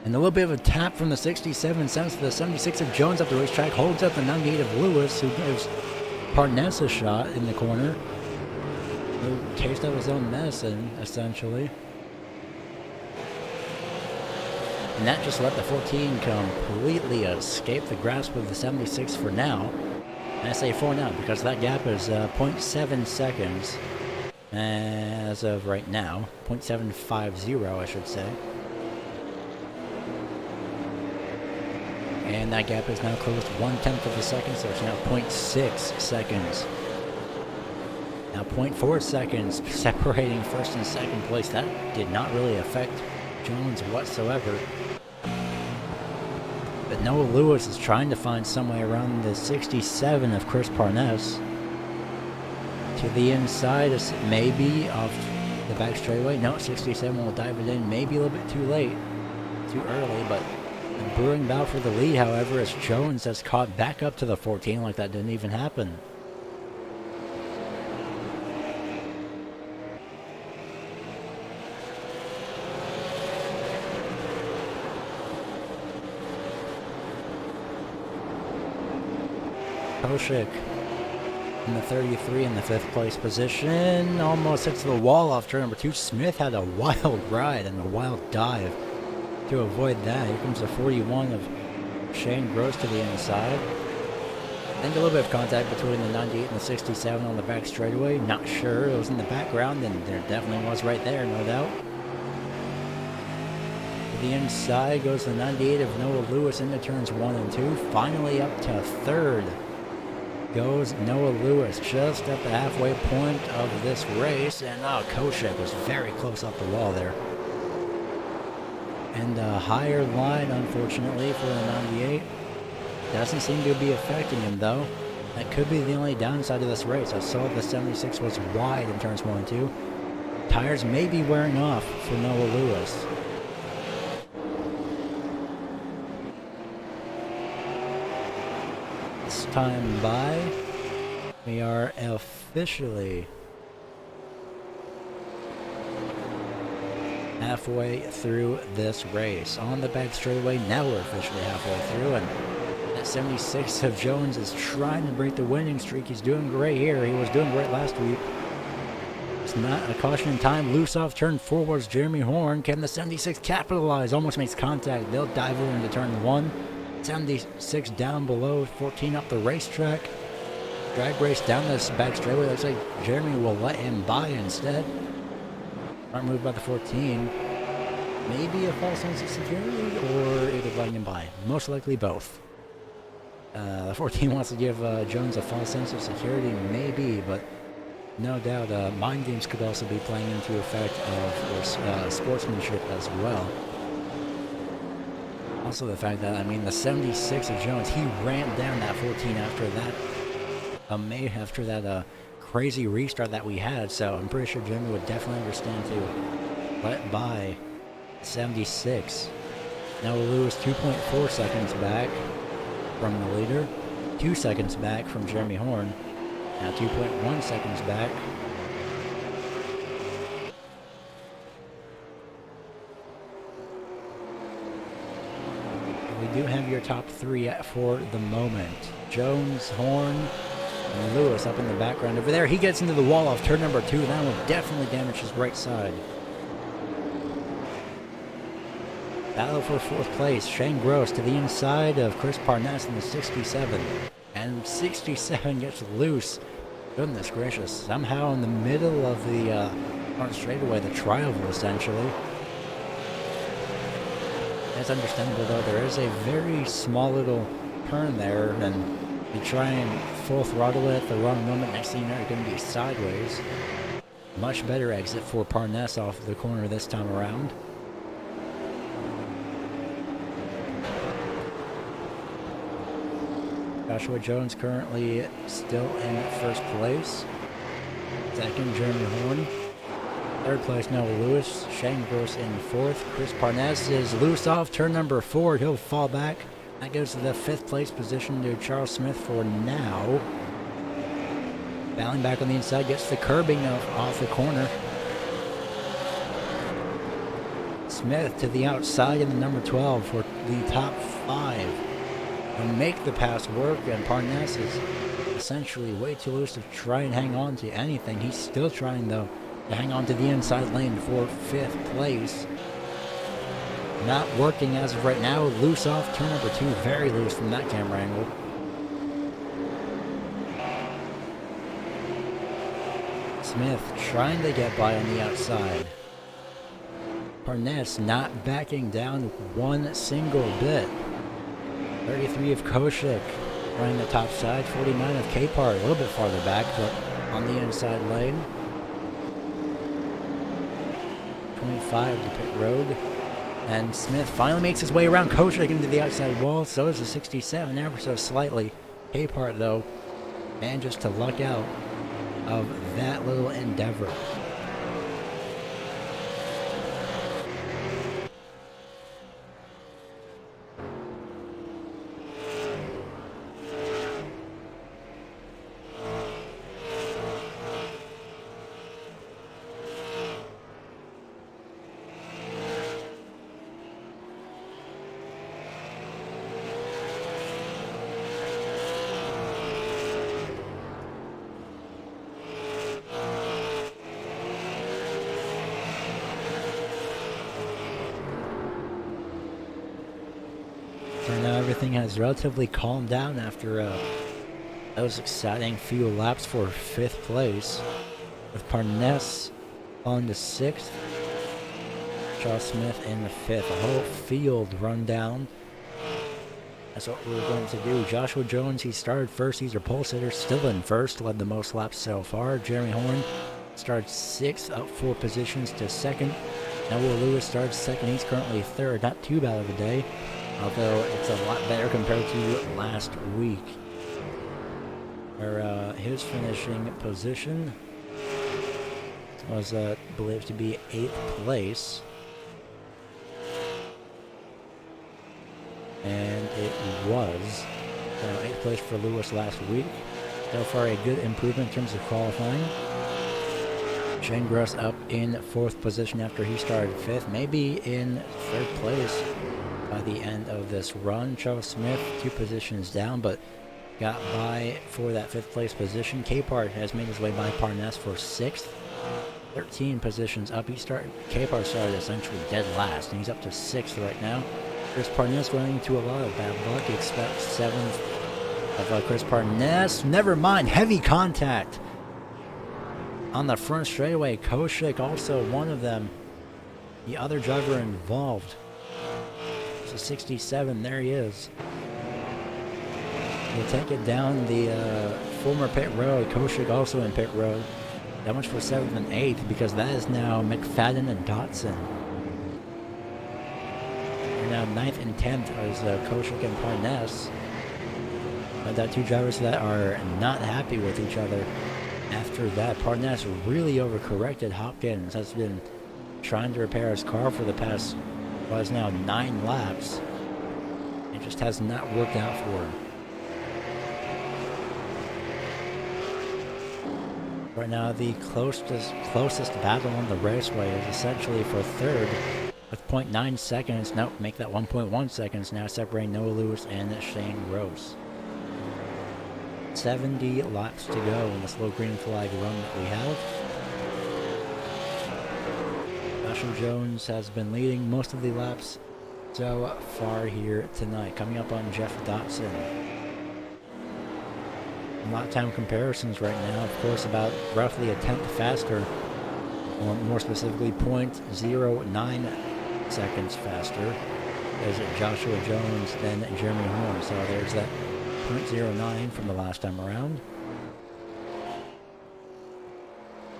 And a little bit of a tap from the 67 sends the 76 of Jones up the racetrack, holds up the 98 of Lewis, who gives Parnes a shot in the corner. He'll taste of his own medicine, essentially. And that just let the 14 completely escape the grasp of the 76 for now. And I say for now because that gap is 0.7 seconds as of right now. 0.750, I should say. And that gap is now closed 1/10 of a second, so it's now 0.6 seconds. Now 0.4 seconds separating 1st and 2nd place. That did not really affect Jones whatsoever. But Noah Lewis is trying to find some way around the 67 of Chris Parnes. To the inside, maybe off the back straightaway. No, 67 will dive it in. Maybe a little bit too late, too early, but the brewing battle for the lead, however, as Jones has caught back up to the 14 like that didn't even happen. Koshik in the 33 in the 5th place position. Almost hits the wall off turn number 2. Smith had a wild ride and a wild dive to avoid that. Here comes the 41 of Shane Gross to the inside. I think a little bit of contact between the 98 and the 67 on the back straightaway. Not sure. It was in the background, and there definitely was right there, no doubt. To the inside goes the 98 of Noah Lewis into turns 1 and 2. Finally up to 3rd goes Noah Lewis, just at the halfway point of this race. And Koshik was very close off the wall there. And a higher line, unfortunately, for the 98. Doesn't seem to be affecting him, though. That could be the only downside of this race. I saw the 76 was wide in turns 1 and 2. Tires may be wearing off for Noah Lewis. This time by We are officially halfway through this race. On the back straightaway, now we're officially halfway through, and that 76 of Jones is trying to break the winning streak. He's doing great here. He was doing great last week. It's not a caution in time. Loose off turn forwards. Jeremy Horn. Can the 76 capitalize? Almost makes contact. They'll dive over into turn 1. 76 down below. 14 up the racetrack. Drag race down this back straightaway. Looks like Jeremy will let him by instead. Front move by the 14. Maybe a false sense of security, or either letting him by. Most likely both. The 14 wants to give Jones a false sense of security, maybe, but no doubt mind games could also be playing into effect of sportsmanship as well. Also the fact that, I mean, the 76 of Jones, he ran down that 14 after that crazy restart that we had, so I'm pretty sure Jeremy would definitely understand to let by 76. Now we'll lose 2.4 seconds back from the leader, 2 seconds back from Jeremy Horn, now 2.1 seconds back. We do have your top 3 for the moment. Jones, Horn, and Lewis up in the background over there. He gets into the wall off turn number 2. That will definitely damage his right side. Battle for 4th place. Shane Gross to the inside of Chris Parness in the 67. And 67 gets loose. Goodness gracious. Somehow in the middle of the front straightaway, the tri-oval essentially. It's understandable though, there is a very small little turn there, and you try and full throttle it at the wrong moment, next thing you know you're going to be sideways. Much better exit for Parness off the corner this time around. Joshua Jones currently still in first place. Second, Jeremy Horn. Third place, Noah Lewis. Shane Gross in 4th. Chris Parness is loose off turn number 4. He'll fall back. That goes to the 5th place position to Charles Smith for now. Battling back on the inside, gets the curbing off the corner. Smith to the outside in the number 12 for the top 5. He'll make the pass work, and Parness is essentially way too loose to try and hang on to anything. He's still trying, though, to hang on to the inside lane for 5th place. Not working as of right now. Loose off turn number 2. Very loose from that camera angle. Smith trying to get by on the outside. Parness not backing down one single bit. 33 of Koshik running the top side. 49 of Capar, a little bit farther back, but on the inside lane. 25 to pit road. And Smith finally makes his way around Koshik into the outside wall. So is the 67, ever so slightly. Capar, though, manages to luck out of that little endeavor. And now everything has relatively calmed down after those exciting few laps for 5th place, with Parness on to 6th, Charles Smith in the 5th. A whole field run down. That's what we're going to do. Joshua Jones, he started first. He's our pole sitter, still in first, led the most laps so far. Jeremy Horn started 6th, up 4 positions to 2nd. Noah Lewis starts 2nd. He's currently 3rd. Not too bad of a day, although it's a lot better compared to last week, where his finishing position was believed to be 8th place. And it was 8th place for Lewis last week. So far, a good improvement in terms of qualifying. Shane Gross up in 4th position after he started 5th, maybe in 3rd place by the end of this run. Charles Smith 2 positions down, but got by for that 5th place position. Capart has made his way by Parnas for 6th. 13 positions up. Capart started essentially dead last, and he's up to 6th right now. Chris Parnas running into a lot of bad luck. He expects 7th of Chris Parnas. Never mind, heavy contact on the front straightaway. Koshik also one of them. The other driver involved. So 67, there he is. We'll take it down the former pit road. Koshik also in pit road. That much for 7th and 8th, because that is now McFadden and Dotson. And now 9th and 10th is Koshik and Parnas. That 2 drivers that are not happy with each other. After that, Parnas really overcorrected. Hopkins has been trying to repair his car for the past, well, it's now 9 laps. It just has not worked out for him. Right now, the closest battle on the raceway is essentially for 3rd with 0.9 seconds. Nope, make that 1.1 seconds now, separating Noah Lewis and Shane Gross. 70 laps to go in this low green flag run that we have. Joshua Jones has been leading most of the laps so far here tonight. Coming up on Jeff Dotson. Lap time comparisons right now, of course, about roughly a 10th faster, or more specifically 0.09 seconds faster as Joshua Jones than Jeremy Horn. So there's that 0.09 from the last time around.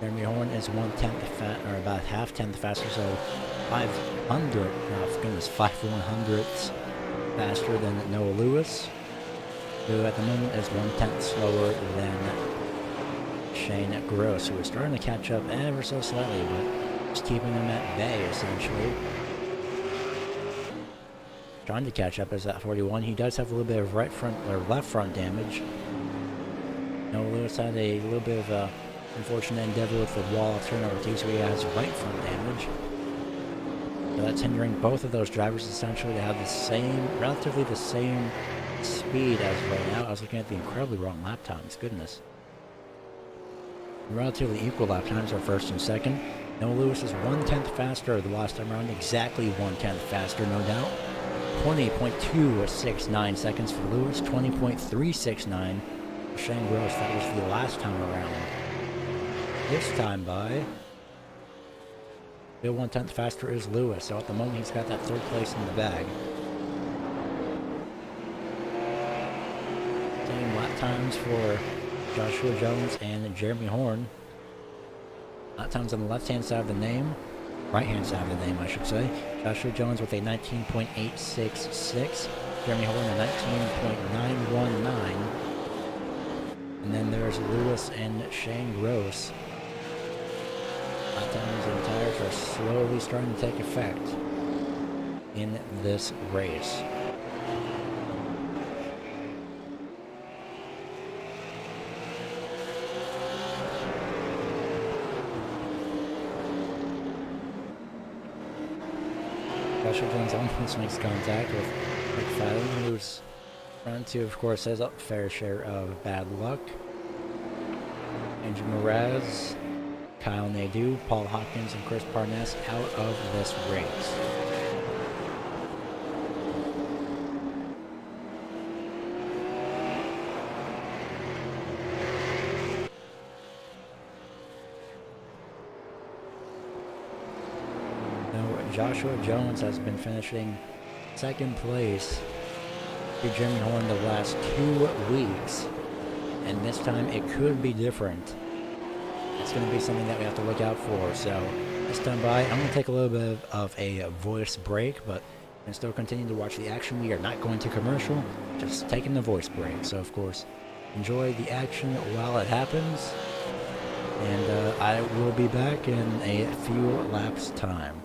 Jeremy Horn is 1/10 or about half-tenth faster, so 500, oh goodness, 5/100ths faster than Noah Lewis, who at the moment is 1/10 slower than Shane Gross, who is starting to catch up ever so slightly, but just keeping him at bay essentially. Trying to catch up as at 41. He does have a little bit of right front or left front damage. Noah Lewis had a little bit of a unfortunate endeavor with the wall of turn number 2, so he has right front damage. So that's hindering both of those drivers essentially to have the same, relatively the same speed as right now. I was looking at the incredibly wrong lap times, goodness. Relatively equal lap times are 1st and 2nd. Noah Lewis is 1/10 faster the last time around, exactly 1/10 faster, no doubt. 20.269 seconds for Lewis, 20.369 for Shane Gross. That was the last time around. This time by, still 1/10 faster is Lewis, so at the moment he's got that 3rd place in the bag. Same lap times for Joshua Jones and Jeremy Horn. Lap times on the left-hand side of the name. Right-hand side of the name, I should say. Joshua Jones with a 19.866. Jeremy Horn a 19.919. And then there's Lewis and Shane Gross. Lap times and tires are slowly starting to take effect in this race. Joshua Jones almost makes contact with McFadden, who's trying to, of course, has a fair share of bad luck. Andrew Mraz, Kyle Nadeau, Paul Hopkins, and Chris Parnas out of this race. Joshua Jones has been finishing 2nd place to Jeremy Horn the last 2 weeks, and this time it could be different. It's going to be something that we have to look out for. So this time by, I'm going to take a little bit of a voice break, but and still continue to watch the action. We are not going to commercial, just taking the voice break. So of course, enjoy the action while it happens, and I will be back in a few laps time.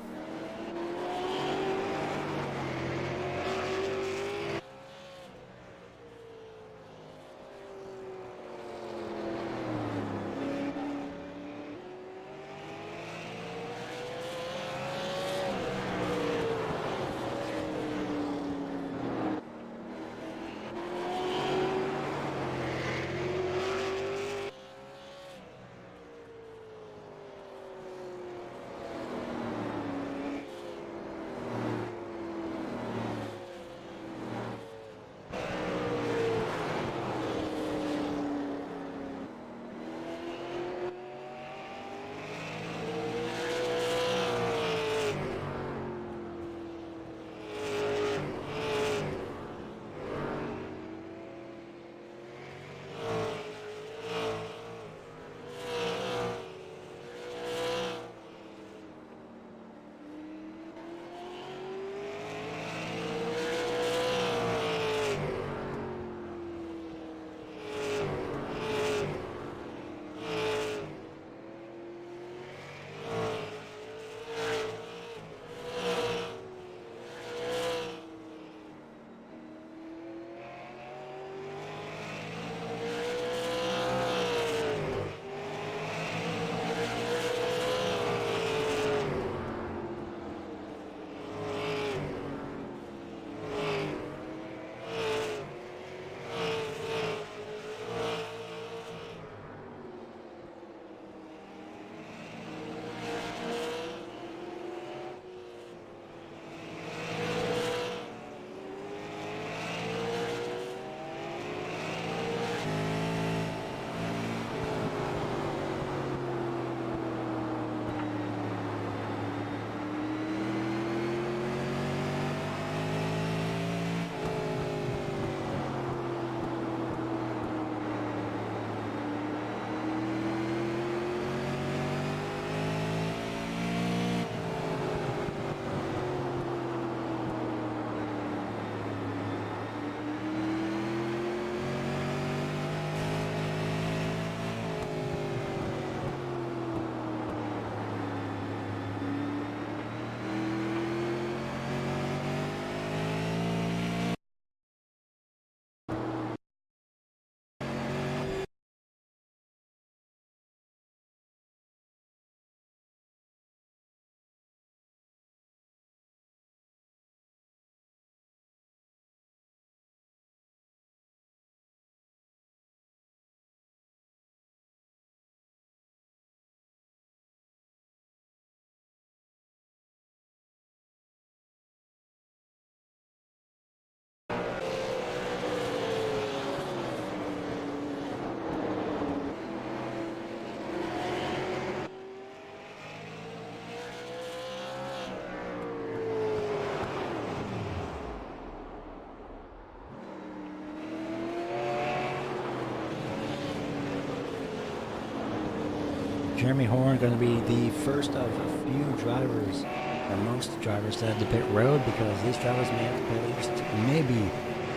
Jeremy Horn going to be the first of a few drivers, or most drivers, to head to pit road, because these drivers may have to pit at least maybe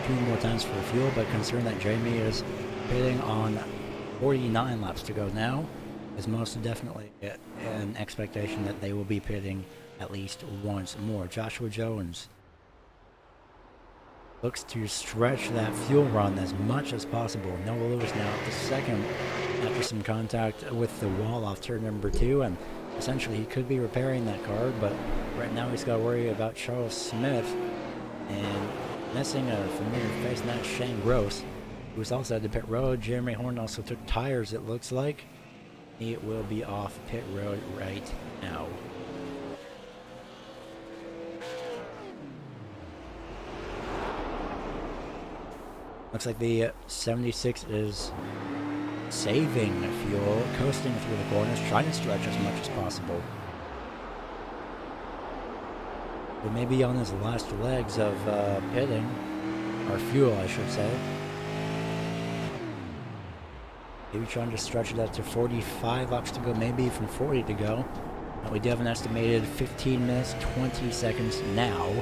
2 more times for fuel, but considering that Jeremy is pitting on 49 laps to go now, is most definitely an expectation that they will be pitting at least once more. Joshua Jones looks to stretch that fuel run as much as possible. Noah Lewis now at the second after some contact with the wall off turn number 2, and essentially he could be repairing that car, but right now he's got to worry about Charles Smith and missing a familiar face, and that's Shane Gross, who was also at the pit road. Jeremy Horn also took tires, it looks like. He will be off pit road right now. Looks like the 76 is saving fuel, coasting through the corners, trying to stretch as much as possible. But maybe on his last legs of pitting, or fuel I should say. Maybe trying to stretch it up to 45 laps to go, maybe from 40 to go. And we do have an estimated 15 minutes, 20 seconds now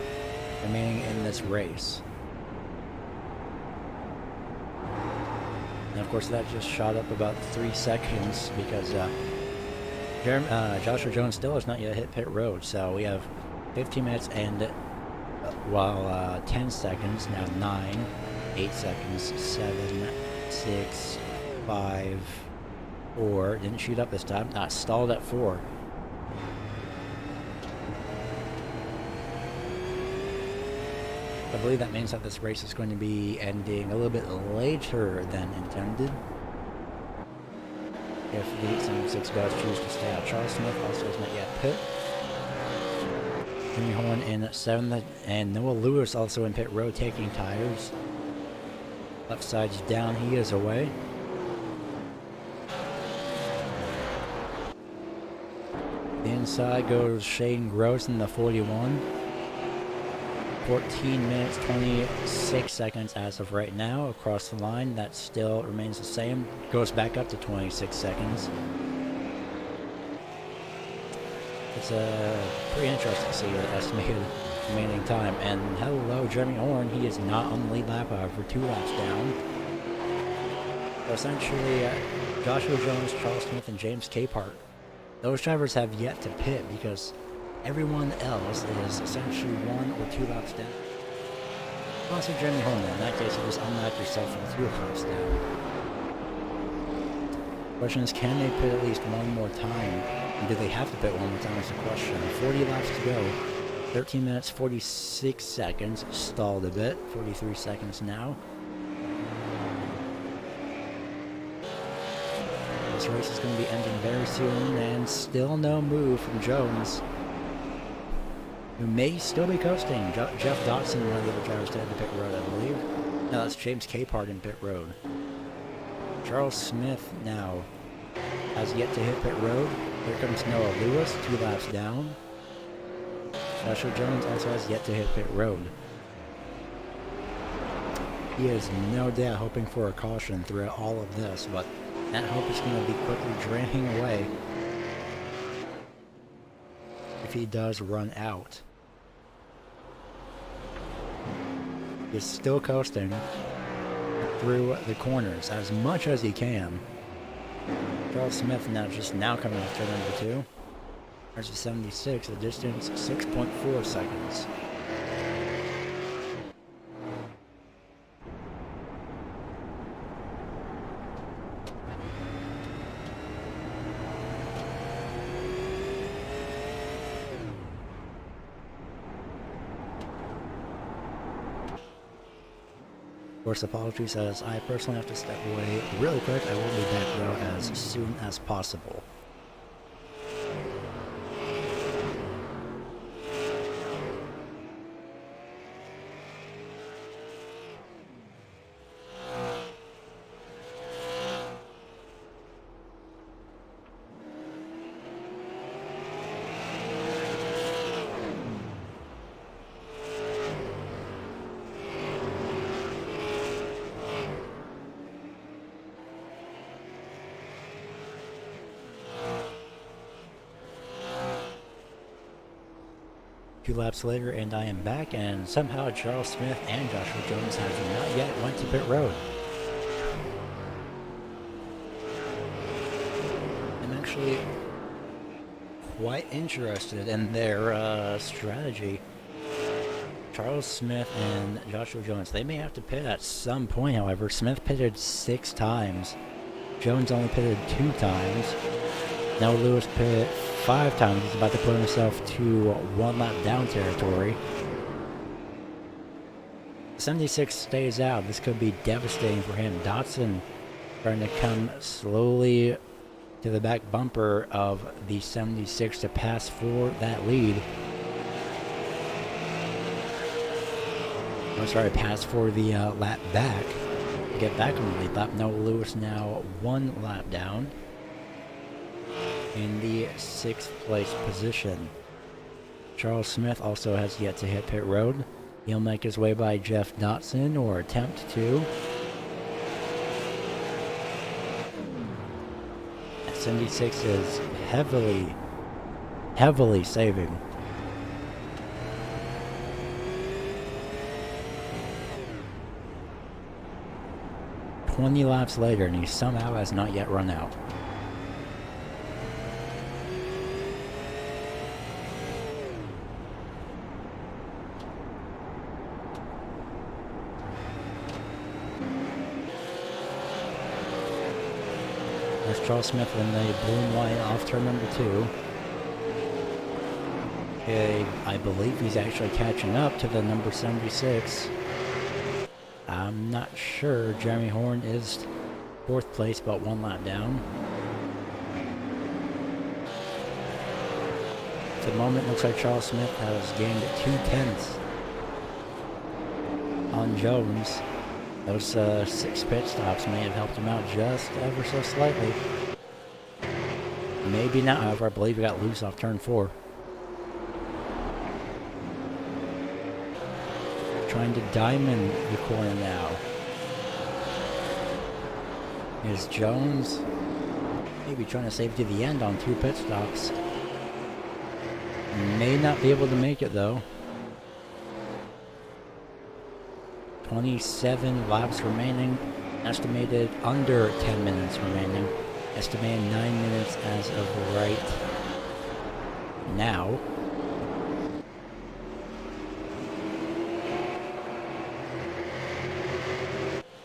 remaining in this race. And of course that just shot up about 3 seconds because Joshua Jones still has not yet hit pit road. So we have 15 minutes and 10 seconds, now 9, 8 seconds, 7, 6, 5, 4, didn't shoot up this time, stalled at 4. I believe that means that this race is going to be ending a little bit later than intended. If the 76 does choose to stay out. Charles Smith also has not yet pit. Jimmy Horn in 7th, and Noah Lewis also in pit road taking tires. Left side's down, he is away. The inside goes Shane Gross in the 41. 14 minutes, 26 seconds as of right now. Across the line, that still remains the same. Goes back up to 26 seconds. It's pretty interesting to see the estimated remaining time. And hello, Jeremy Horn. He is not on the lead lap, however, 2 laps down. So essentially, Joshua Jones, Charles Smith, and James Capehart, those drivers have yet to pit because everyone else is essentially 1 or 2 laps down. Also, Jeremy Horn, in that case, you just unlock yourself from 2 laps down. The question is, can they pit at least one more time? And do they have to pit one more time is the question. 40 laps to go. 13 minutes, 46 seconds. Stalled a bit. 43 seconds now. This race is going to be ending very soon, and still no move from Jones, who may still be coasting. Jeff Dotson, one of the other drivers, to head to pit road, I believe. No, that's James Capehart in pit road. Charles Smith now has yet to hit pit road. Here comes Noah Lewis, 2 laps down. Joshua Jones also has yet to hit pit road. He is no doubt hoping for a caution throughout all of this, but that hope is going to be quickly draining away if he does run out. He's still coasting through the corners as much as he can. Charles Smith now coming off turn number 2. There's the 76, the distance 6.4 seconds. Of course, apologies as I personally have to step away really quick. I will be back though as soon as possible. 2 laps later, and I am back, and somehow Charles Smith and Joshua Jones have not yet went to pit road. I'm actually quite interested in their strategy. Charles Smith and Joshua Jones, they may have to pit at some point, however. Smith pitted 6 times. Jones only pitted 2 times. Now Lewis pitted 5 times. He's about to put himself to 1 lap down territory. 76 stays out. This could be devastating for him. Dotson trying to come slowly to the back bumper of the 76 to pass for that lead. I'm sorry, pass for the lap back to get back on the lead lap. Noah Lewis now 1 lap down in the 6th place position. Charles Smith also has yet to hit pit road. He'll make his way by Jeff Dotson, or attempt to. That 76 is heavily saving. "20 laps later, and he somehow has not yet run out." There's Charles Smith in the boom line off turn number 2. Okay, I believe he's actually catching up to the number 76. I'm not sure. Jeremy Horn is 4th place, about 1 lap down. At the moment, looks like Charles Smith has gained 2/10 on Jones. Those 6 pit stops may have helped him out just ever so slightly. Maybe not, however. I believe he got loose off turn 4. Trying to diamond the corner now is Jones. Maybe trying to save to the end on 2 pit stops. May not be able to make it though. 27 laps remaining. Estimated under 10 minutes remaining. Estimated 9 minutes as of right now.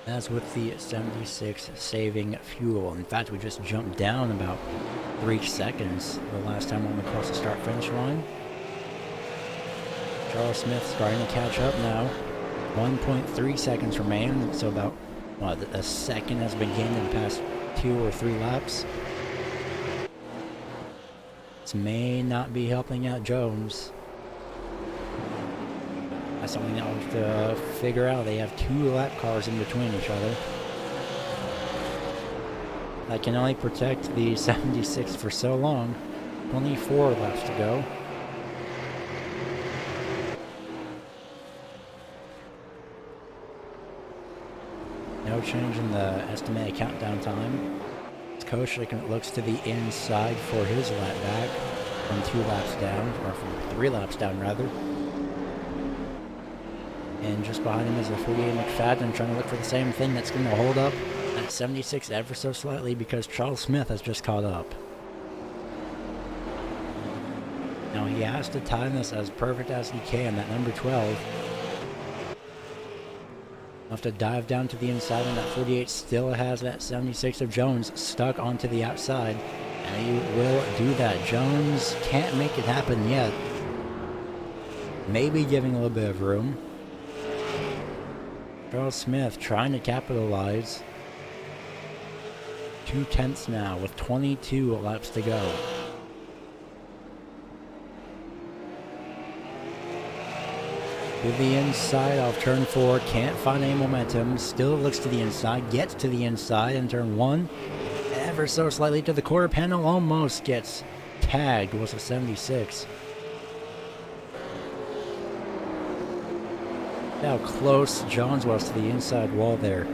As with the 76 saving fuel. In fact, we just jumped down about 3 seconds the last time we went across the start-finish line. Charles Smith starting to catch up now. 1.3 seconds remain, so about a second has been gained in the past 2 or 3 laps. This may not be helping out Jones. That's something that we'll have to figure out. They have 2 lap cars in between each other. That can only protect the 76 for so long. 24 laps to go. No change in the estimated countdown time. As Coach looks to the inside for his lap back from 2 laps down, or from 3 laps down rather. And just behind him is the 48 McFadden trying to look for the same thing that's going to hold up at 76 ever so slightly, because Charles Smith has just caught up. Now he has to time this as perfect as he can. That number 12. He'll have to dive down to the inside, and that 48 still has that 76 of Jones stuck onto the outside. And he will do that. Jones can't make it happen yet. Maybe giving a little bit of room. Charles Smith trying to capitalize. 2/10 now with 22 laps to go. To the inside off turn 4, can't find any momentum, still looks to the inside, gets to the inside in turn 1, ever so slightly to the quarter panel, almost gets tagged, was a 76. How close Jones was to the inside wall there.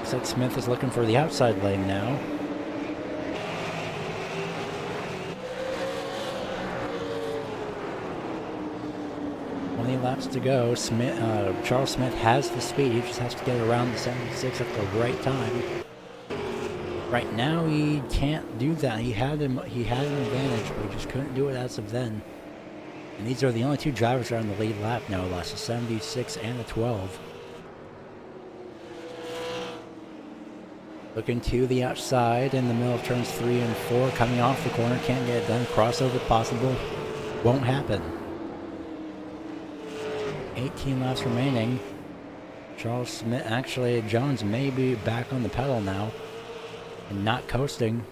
Looks like Smith is looking for the outside lane now. Laps to go. Charles Smith has the speed. He just has to get around the 76 at the right time. Right now, he can't do that. He had an advantage, but he just couldn't do it as of then. And these are the only two drivers that are on the lead lap now, last a 76 and a 12. Looking to the outside in the middle of turns 3 and 4, coming off the corner, can't get it done. Crossover possible, won't happen. 18 laps remaining. Charles Smith, actually Jones may be back on the pedal now and not coasting.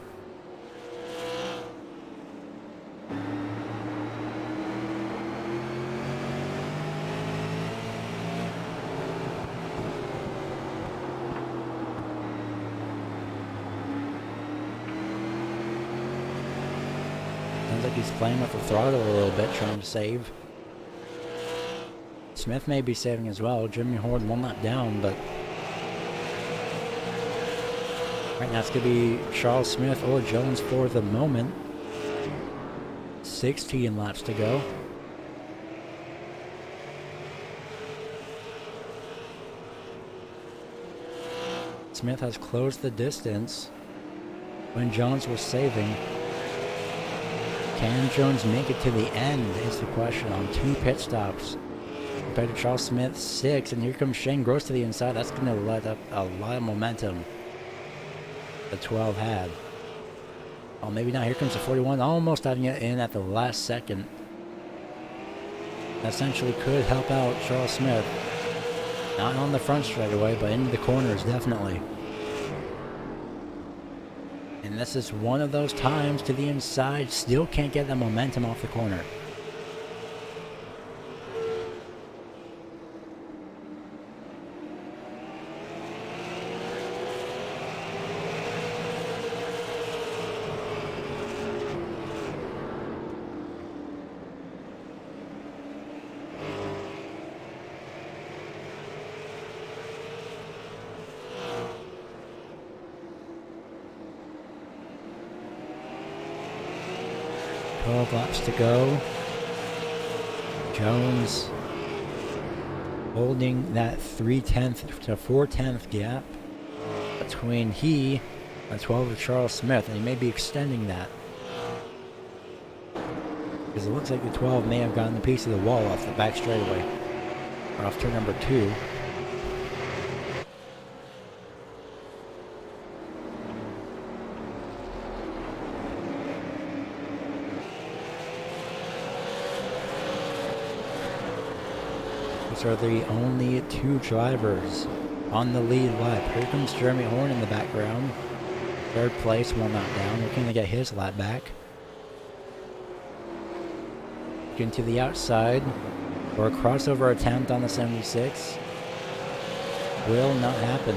Sounds like he's playing with the throttle a little bit, trying to save. Smith may be saving as well. Jimmy Horn one lap down, but right now it's going to be Charles Smith or Jones for the moment. 16 laps to go. Smith has closed the distance when Jones was saving. Can Jones make it to the end is the question on 2 pit stops. Compared to Charles Smith, 6, and here comes Shane Gross to the inside. That's going to let up a lot of momentum the 12 had. Oh, maybe not. Here comes the 41, almost having it in at the last second. That essentially could help out Charles Smith. Not on the front straight away, but into the corners, definitely. And this is one of those times to the inside. Still can't get that momentum off the corner. Laps to go. Jones holding that 3/10 to 4/10 gap between he and 12 of Charles Smith, and he may be extending that because it looks like the 12 may have gotten a piece of the wall off the back straightaway or off turn number 2. These are the only 2 drivers on the lead lap. Here comes Jeremy Horn in the background. 3rd place, 1 lap down, looking to get his lap back. Looking to the outside for a crossover attempt on the 76. Will not happen.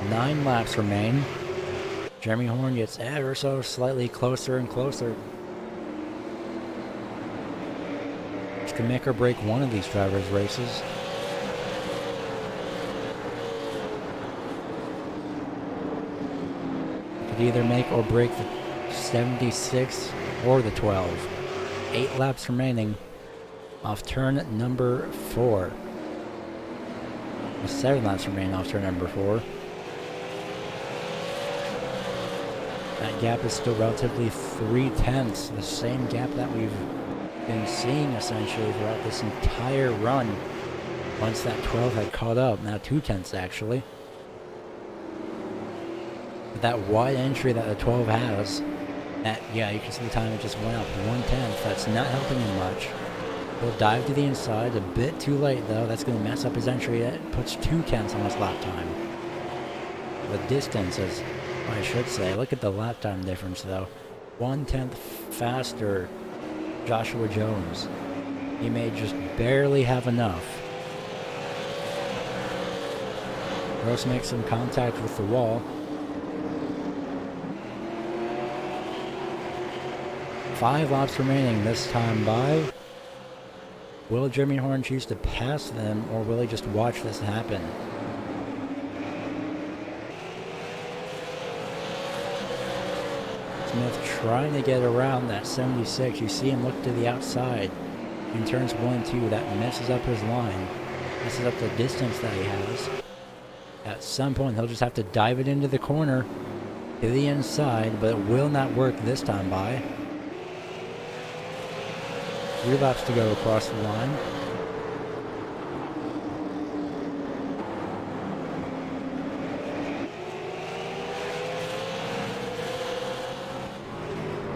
Nine laps remain. Jeremy Horn gets ever so slightly closer and closer. This can make or break one of these drivers' races. Could either make or break the 76 or the 12. 8 laps remaining off turn number 4. 7 laps remain off turn number 4. That gap is still relatively 3/10, the same gap that we've been seeing essentially throughout this entire run. Once that 12 had caught up, now 2/10 actually. But that wide entry that the 12 has, yeah, you can see the time it just went up 1/10. That's not helping him much. He'll dive to the inside a bit too late though. That's going to mess up his entry. That puts 2/10 on his lap time. The distance is, I should say, look at the lap time difference though. 1/10 faster Joshua Jones. He may just barely have enough. Gross makes some contact with the wall. 5 laps remaining this time by Will Jeremy Horn choose to pass them, or will he just watch this happen? Smith trying to get around that 76. You see him look to the outside in turns 1 and 2. That messes up his line, messes up the distance that he has. At some point, he'll just have to dive it into the corner to the inside, but it will not work this time by. 3 laps to go across the line.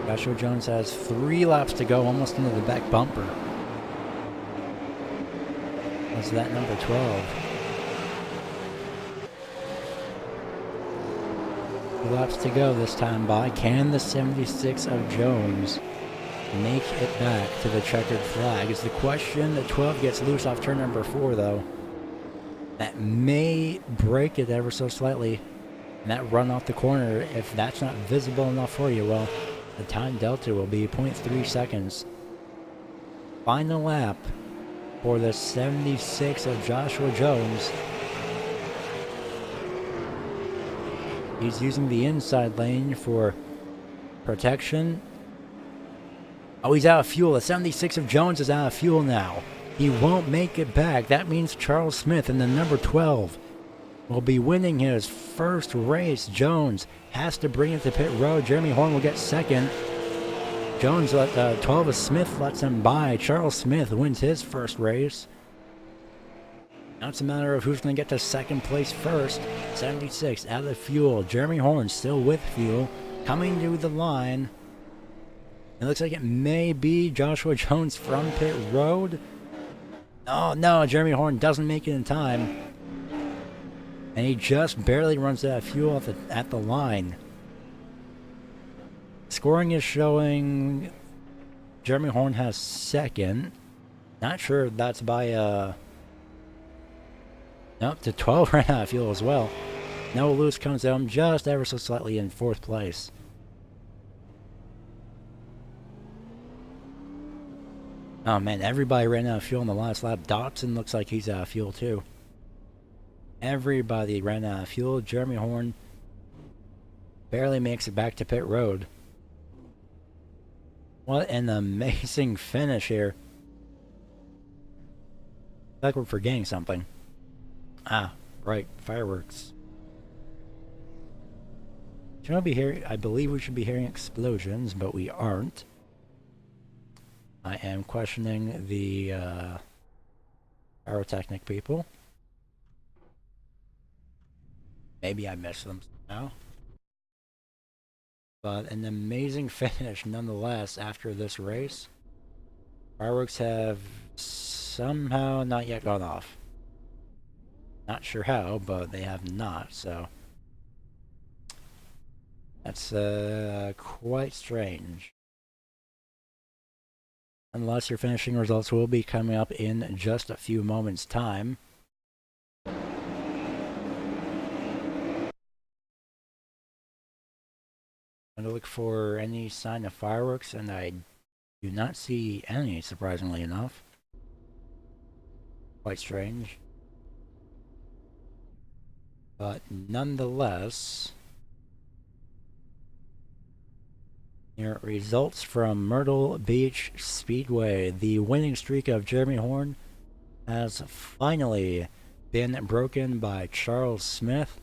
Joshua Jones has 3 laps to go, almost into the back bumper. Was that number 12? 2 laps to go this time by. Can the 76 of Jones make it back to the checkered flag is the question. The 12 gets loose off turn number 4, though. That may break it ever so slightly. And that run off the corner, if that's not visible enough for you, well, the time delta will be 0.3 seconds. Final lap for the 76 of Joshua Jones. He's using the inside lane for protection. Oh, he's out of fuel. The 76 of Jones is out of fuel now. He won't make it back. That means Charles Smith in the number 12 will be winning his first race. Jones has to bring it to pit road. Jeremy Horn will get second. Jones, 12 of Smith lets him by. Charles Smith wins his first race. Now it's a matter of who's going to get to second place first. 76 out of fuel. Jeremy Horn still with fuel. Coming to the line. It looks like it may be Joshua Jones from pit road. Oh no, Jeremy Horn doesn't make it in time. And he just barely runs out of fuel at the line. Scoring is showing Jeremy Horn has second. Not sure if that's by nope, the 12 ran out of fuel as well. Noah Lewis comes down just ever so slightly in 4th place. Oh man, everybody ran out of fuel in the last lap. Dotson looks like he's out of fuel too. Everybody ran out of fuel. Jeremy Horn barely makes it back to pit road. What an amazing finish here. Like we're forgetting something. Ah, right, fireworks. Should I be hearing? I believe we should be hearing explosions, but we aren't. I am questioning the pyrotechnic people. Maybe I missed them somehow. But an amazing finish nonetheless after this race. Fireworks have somehow not yet gone off. Not sure how, but they have not, so that's quite strange. Unless your finishing results will be coming up in just a few moments' time. I'm going to look for any sign of fireworks, and I do not see any, surprisingly enough. Quite strange. But nonetheless, here results from Myrtle Beach Speedway. The winning streak of Jeremy Horn has finally been broken by Charles Smith.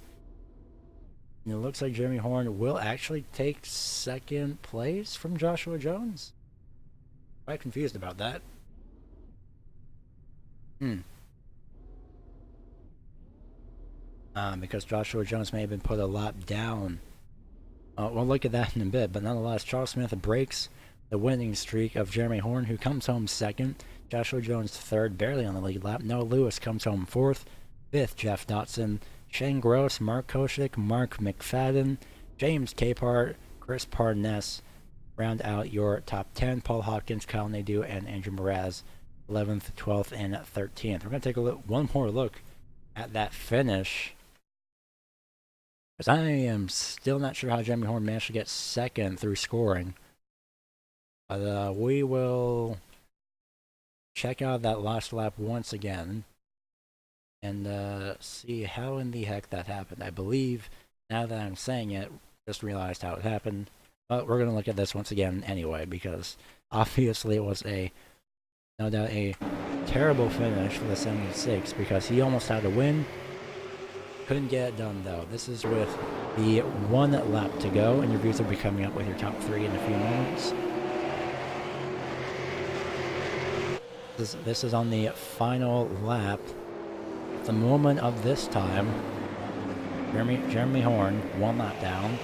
And it looks like Jeremy Horn will actually take second place from Joshua Jones. Quite confused about that. Because Joshua Jones may have been put a lap down. We'll look at that in a bit, but nonetheless, Charles Smith breaks the winning streak of Jeremy Horn, who comes home second. Joshua Jones third, barely on the lead lap. Noah Lewis comes home fourth. Fifth, Jeff Dotson. Shane Gross, Mark Koshik, Mark McFadden, James Capehart, Chris Parness round out your top 10. Paul Hopkins, Kyle Nadeau, and Andrew Mraz, 11th, 12th, and 13th. We're going to take one more look at that finish, because I am still not sure how Jeremy Horn managed to get second through scoring. But we will check out that last lap once again and see how in the heck that happened. I believe, now that I'm saying it, just realized how it happened. But we're going to look at this once again anyway, because obviously it was no doubt a terrible finish for the 76, because he almost had a win. Couldn't get it done though. This is with the 1 lap to go, and your reviews will be coming up with your top 3 in a few moments. This is on the final lap. At the moment of this time, Jeremy Horn, 1 lap down.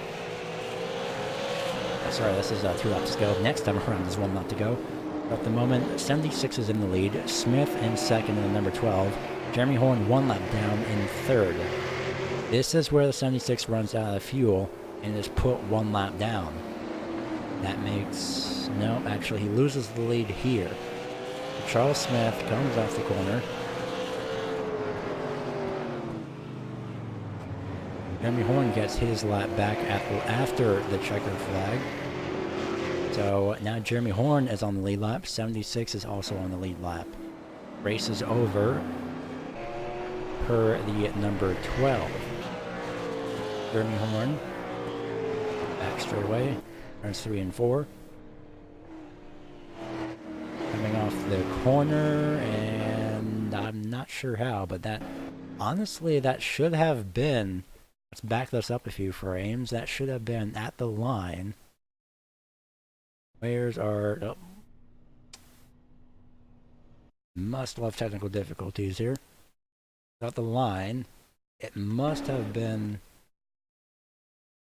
Sorry, this is 2 laps to go. Next time around is 1 lap to go. At the moment, 76 is in the lead. Smith in second in the number 12. Jeremy Horn 1 lap down in third. This is where the 76 runs out of fuel and is put 1 lap down. That makes... no, actually he loses the lead here. Charles Smith comes off the corner. Jeremy Horn gets his lap back after the checkered flag. So now Jeremy Horn is on the lead lap. 76 is also on the lead lap. Race is over per the number 12. Jeremy Horn back straightaway. Turns 3 and 4. Coming off the corner, and I'm not sure how, but that honestly that should have been, let's back this up a few frames, that should have been at the line. Where's our... oh. Must love technical difficulties here. At the line, it must have been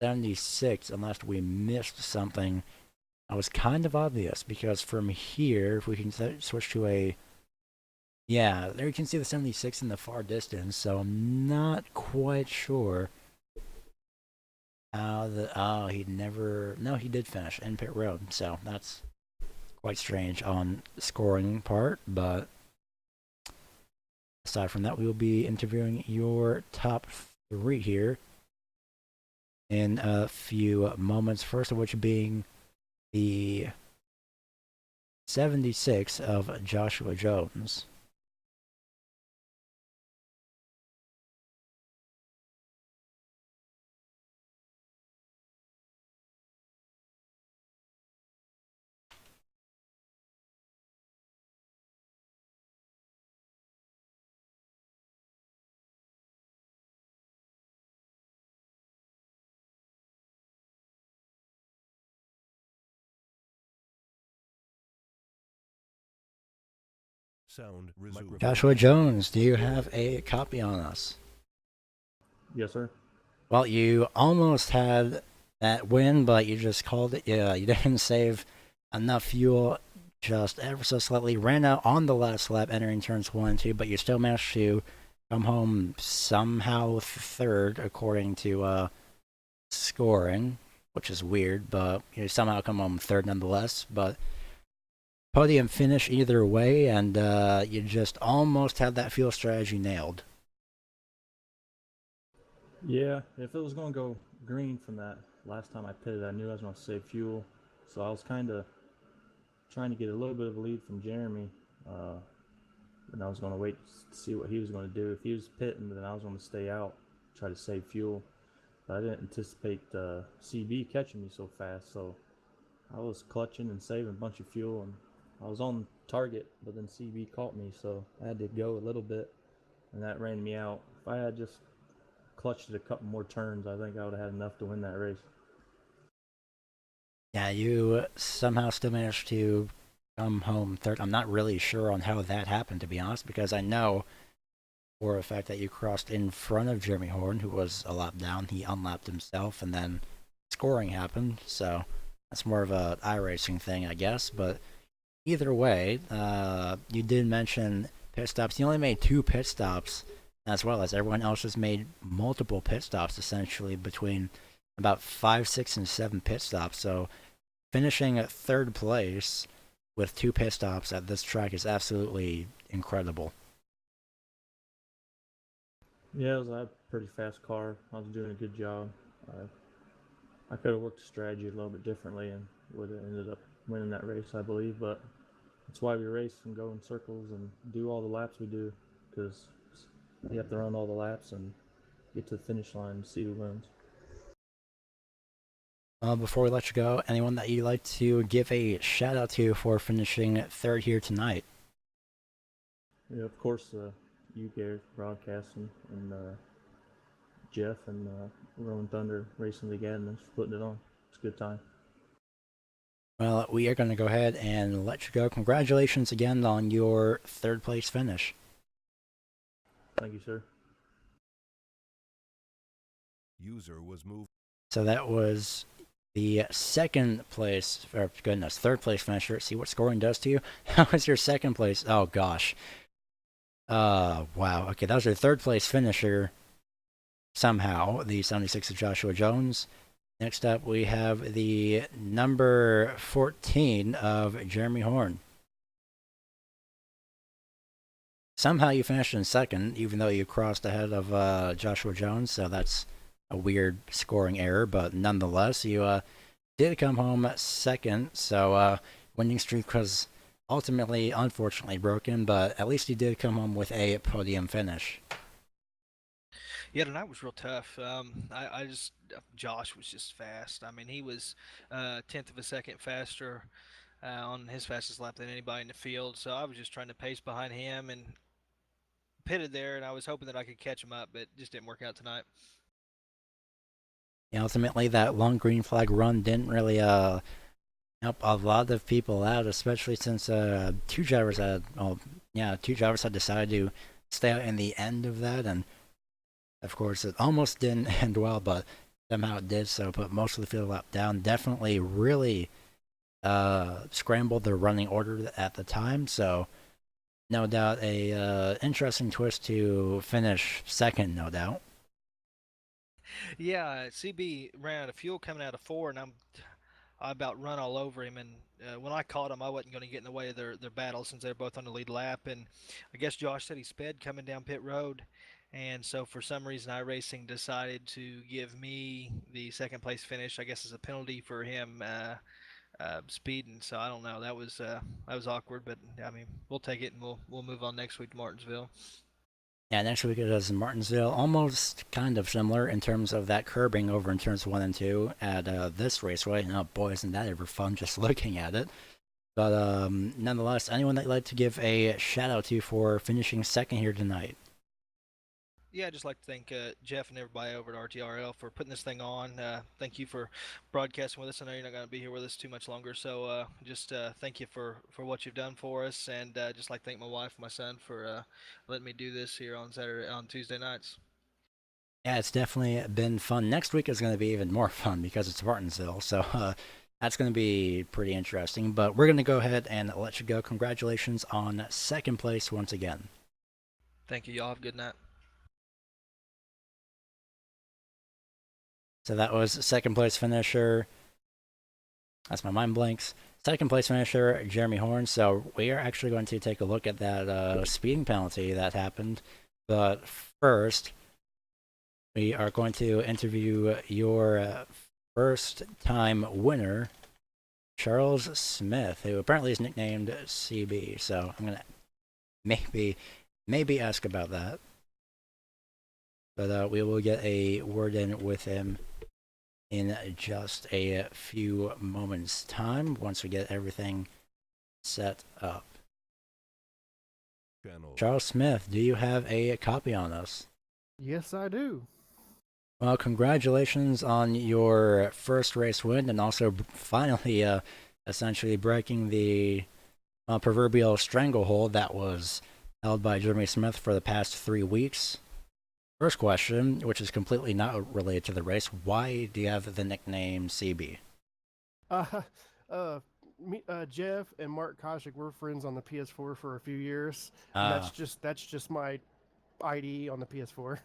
76 unless we missed something. That was kind of obvious, because from here, if we can switch to a... yeah, there you can see the 76 in the far distance, so I'm not quite sure how the... oh, he never... no, he did finish in pit road, so that's quite strange on the scoring part, but aside from that, we will be interviewing your top 3 here in a few moments, first of which being the 76 of Joshua Jones. Sound resumed. Joshua Jones, do you have a copy on us? Yes, sir. Well, you almost had that win, but you just called it. Yeah, you didn't save enough fuel, just ever so slightly. Ran out on the last lap, entering turns 1 and 2, but you still managed to come home somehow third, according to scoring, which is weird, but you somehow come home third nonetheless. But podium finish either way, and you just almost had that fuel strategy nailed. Yeah, if it was going to go green from that last time I pitted, I knew I was going to save fuel. So I was kind of trying to get a little bit of a lead from Jeremy. And I was going to wait to see what he was going to do. If he was pitting, then I was going to stay out, try to save fuel. But I didn't anticipate CB catching me so fast. So I was clutching and saving a bunch of fuel, and I was on target, but then CB caught me, so I had to go a little bit, and that ran me out. If I had just clutched it a couple more turns, I think I would have had enough to win that race. Yeah, you somehow still managed to come home third. I'm not really sure on how that happened, to be honest, because I know for a fact that you crossed in front of Jeremy Horn, who was a lap down. He unlapped himself, and then scoring happened, so that's more of a iRacing thing, I guess, but either way, you did mention pit stops. You only made 2 pit stops, as well as everyone else has made multiple pit stops, essentially between about 5, 6, and 7 pit stops. So finishing at 3rd place with 2 pit stops at this track is absolutely incredible. Yeah, it was a pretty fast car. I was doing a good job. I could have worked the strategy a little bit differently and would have ended up winning that race, I believe. But That's why we race and go in circles and do all the laps we do, because you have to run all the laps and get to the finish line and see who wins. Before we let you go, anyone that you'd like to give a shout out to for finishing third here tonight? Yeah, of course, you, Garrett, broadcasting, and Jeff and Rolling Thunder Racing together and just putting it on. It's a good time. Well, we are going to go ahead and let you go. Congratulations again on your third place finish. Thank you, sir. User was moved. So that was the second place, or goodness, third place finisher. See what scoring does to you. That was your second place. Oh gosh. Wow. Okay, that was your third place finisher. Somehow, the 76 of Joshua Jones. Next up, we have the number 14 of Jeremy Horn. Somehow you finished in second, even though you crossed ahead of Joshua Jones, so that's a weird scoring error, but nonetheless, you did come home second, so winning streak was ultimately, unfortunately, broken, but at least you did come home with a podium finish. Yeah, tonight was real tough. I just Josh was just fast. I mean, he was tenth of a second faster on his fastest lap than anybody in the field. So I was just trying to pace behind him and pitted there, and I was hoping that I could catch him up, but it just didn't work out tonight. Yeah, ultimately, that long green flag run didn't really help a lot of people out, especially since two drivers had decided to stay out in the end of that, and of course, it almost didn't end well, but somehow it did so. Put most of the field lap down. Definitely, really scrambled the running order at the time. So, no doubt, a interesting twist to finish second. No doubt. Yeah, CB ran out of fuel coming out of four, and I about run all over him. And when I caught him, I wasn't going to get in the way of their battle since they were both on the lead lap. And I guess Josh said he sped coming down pit road. And so for some reason, iRacing decided to give me the second place finish. I guess as a penalty for him speeding. So I don't know. That was awkward, but I mean we'll take it and we'll move on next week to Martinsville. Yeah, next week it is in Martinsville. Almost kind of similar in terms of that curbing over in turns 1 and 2 at this raceway. And oh boy, isn't that ever fun just looking at it. But nonetheless, anyone that you'd like to give a shout out to for finishing second here tonight? Yeah, I'd just like to thank Jeff and everybody over at RTRL for putting this thing on. Thank you for broadcasting with us. I know you're not going to be here with us too much longer, so just thank you for what you've done for us, and just like to thank my wife and my son for letting me do this here on Tuesday nights. Yeah, it's definitely been fun. Next week is going to be even more fun because it's Martinsville, so that's going to be pretty interesting. But we're going to go ahead and let you go. Congratulations on second place once again. Thank you. Y'all have a good night. So that was second place finisher. That's my mind blanks. Second place finisher, Jeremy Horn. So we are actually going to take a look at that speeding penalty that happened. But first, we are going to interview your first time winner, Charles Smith, who apparently is nicknamed CB. So I'm going to maybe ask about that. But we will get a word in with him in just a few moments' time once we get everything set up. Channel. Charles Smith, do you have a copy on us? Yes, I do. Well, congratulations on your first race win and also finally essentially breaking the proverbial stranglehold that was held by Jeremy Smith for the past 3 weeks. First question, which is completely not related to the race, why do you have the nickname CB? Jeff and Mark Koshik were friends on the PS4 for a few years. And that's just my ID on the PS4.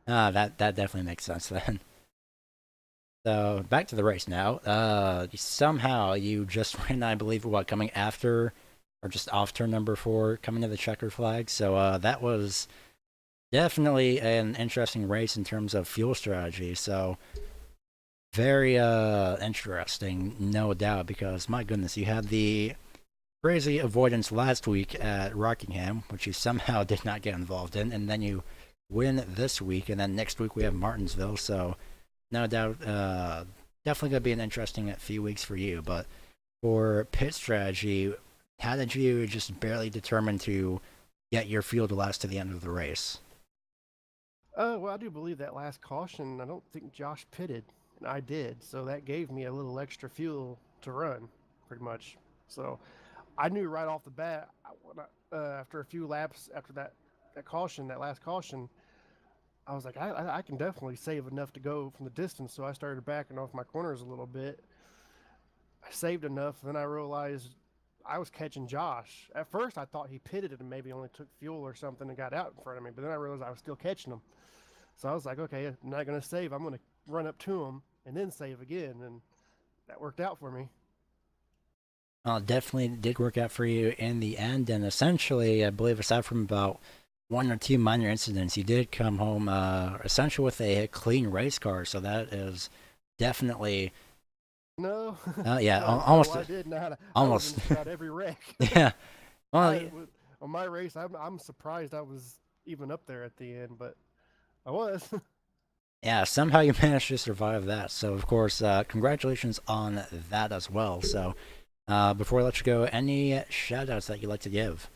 That definitely makes sense then. So back to the race now. Somehow you just ran, I believe, coming after or just off turn number 4, coming to the checkered flag. So that was definitely an interesting race in terms of fuel strategy. So very interesting, no doubt, because my goodness, you had the crazy avoidance last week at Rockingham, which you somehow did not get involved in, and then you win this week, and then next week we have Martinsville, so no doubt, definitely going to be an interesting few weeks for you. But for pit strategy, how did you just barely determine to get your fuel to last to the end of the race? Well, I do believe that last caution, I don't think Josh pitted, and I did, so that gave me a little extra fuel to run, pretty much. So I knew right off the bat, after a few laps after that caution, that last caution, I was like, I can definitely save enough to go from the distance. So I started backing off my corners a little bit. I saved enough, then I realized I was catching Josh. At first, I thought he pitted and maybe only took fuel or something and got out in front of me, but then I realized I was still catching him. So I was like, okay, I'm not going to save. I'm going to run up to him and then save again. And that worked out for me. Definitely did work out for you in the end, and essentially, I believe aside from about one or two minor incidents, you did come home essentially with a clean race car, so that is definitely... No. Yeah, no, almost. I did not. Almost. I was in about every wreck. Yeah. Well, on my race, I'm surprised I was even up there at the end, but I was. yeah, somehow you managed to survive that. So, of course, congratulations on that as well. So, before I let you go, any shout-outs that you'd like to give?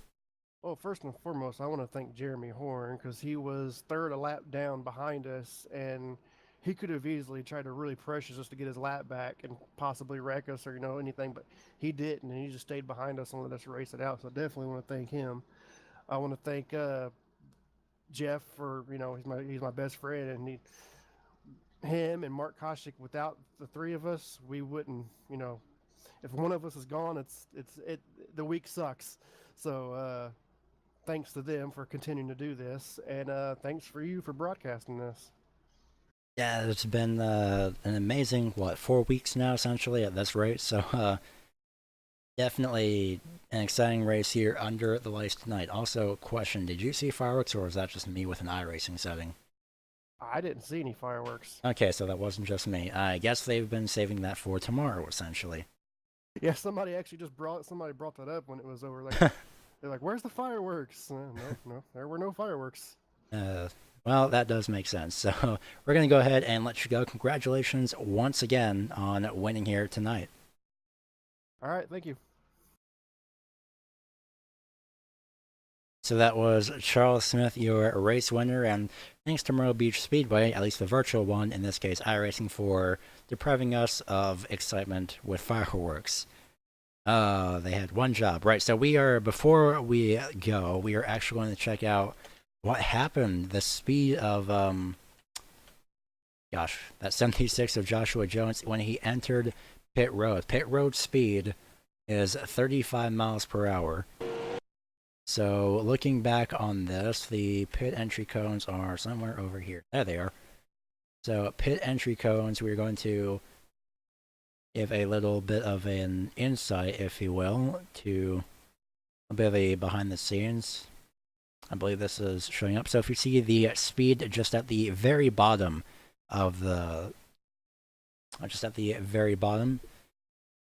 Well, first and foremost, I want to thank Jeremy Horn because he was third a lap down behind us, and he could have easily tried to really pressure us to get his lap back and possibly wreck us or anything, but he didn't, and he just stayed behind us and let us race it out. So I definitely want to thank him. I want to thank Jeff for he's my best friend, and him and Mark Koshik. Without the three of us, we wouldn't. If one of us is gone, the week sucks. So thanks to them for continuing to do this, and thanks for you for broadcasting this. Yeah, it's been an amazing, 4 weeks now, essentially, at this rate. So, definitely an exciting race here under the lights tonight. Also, question, did you see fireworks, or was that just me with an iRacing setting? I didn't see any fireworks. Okay, so that wasn't just me. I guess they've been saving that for tomorrow, essentially. Yeah, somebody brought that up when it was over. Like, they're like, "Where's the fireworks?" No, there were no fireworks. Well, that does make sense. So we're going to go ahead and let you go. Congratulations once again on winning here tonight. All right, thank you. So that was Charles Smith, your race winner, and thanks to Myrtle Beach Speedway, at least the virtual one, in this case iRacing, for depriving us of excitement with fireworks. They had one job, right? So before we go, we are actually going to check out what happened, the speed of, that 76 of Joshua Jones when he entered pit road. Pit road speed is 35 miles per hour. So looking back on this, the pit entry cones are somewhere over here. There they are. So pit entry cones, we're going to give a little bit of an insight, if you will, to a bit of a behind the scenes. I believe this is showing up. So if you see the speed just at the very bottom of bottom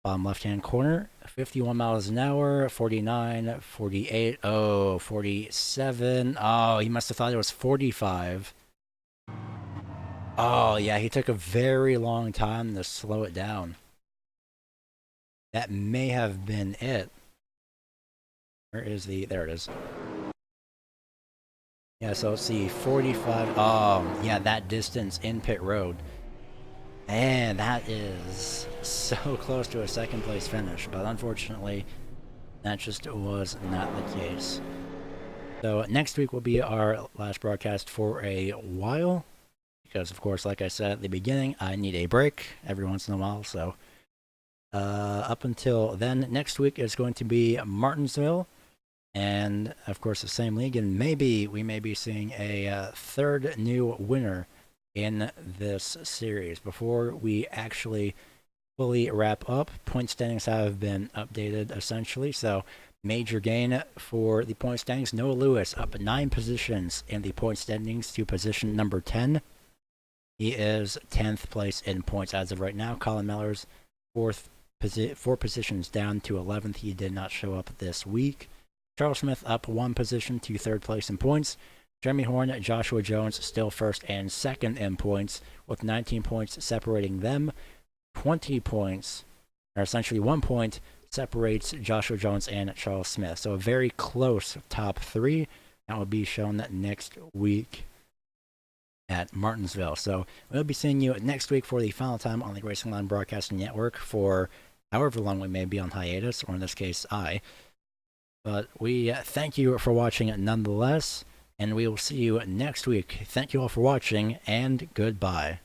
left-hand corner, 51 miles an hour, 49, 48, 47. Oh, he must have thought it was 45. Oh, yeah, he took a very long time to slow it down. That may have been it. There it is. Yeah, so let's see, 45. Oh, yeah, that distance in pit road. And that is so close to a second place finish, but unfortunately, that just was not the case. So next week will be our last broadcast for a while, because of course, like I said at the beginning, I need a break every once in a while, so up until then, next week is going to be Martinsville, and of course the same league, and maybe we may be seeing a third new winner in this series. Before we actually fully wrap up, point standings have been updated essentially, so major gain for the point standings. Noah Lewis up 9 positions in the point standings to position number 10. He is 10th place in points as of right now. Colin Mellors 4th 4 positions down to 11th. He did not show up this week. Charles Smith up 1 position to 3rd place in points. Jeremy Horn, Joshua Jones still 1st and 2nd in points, with 19 points separating them. 20 points, or essentially 1 point, separates Joshua Jones and Charles Smith. So a very close top 3. That will be shown next week at Martinsville. So we'll be seeing you next week for the final time on the Racing Line Broadcasting Network for however long we may be on hiatus, or in this case, I. But we thank you for watching nonetheless, and we will see you next week. Thank you all for watching, and goodbye.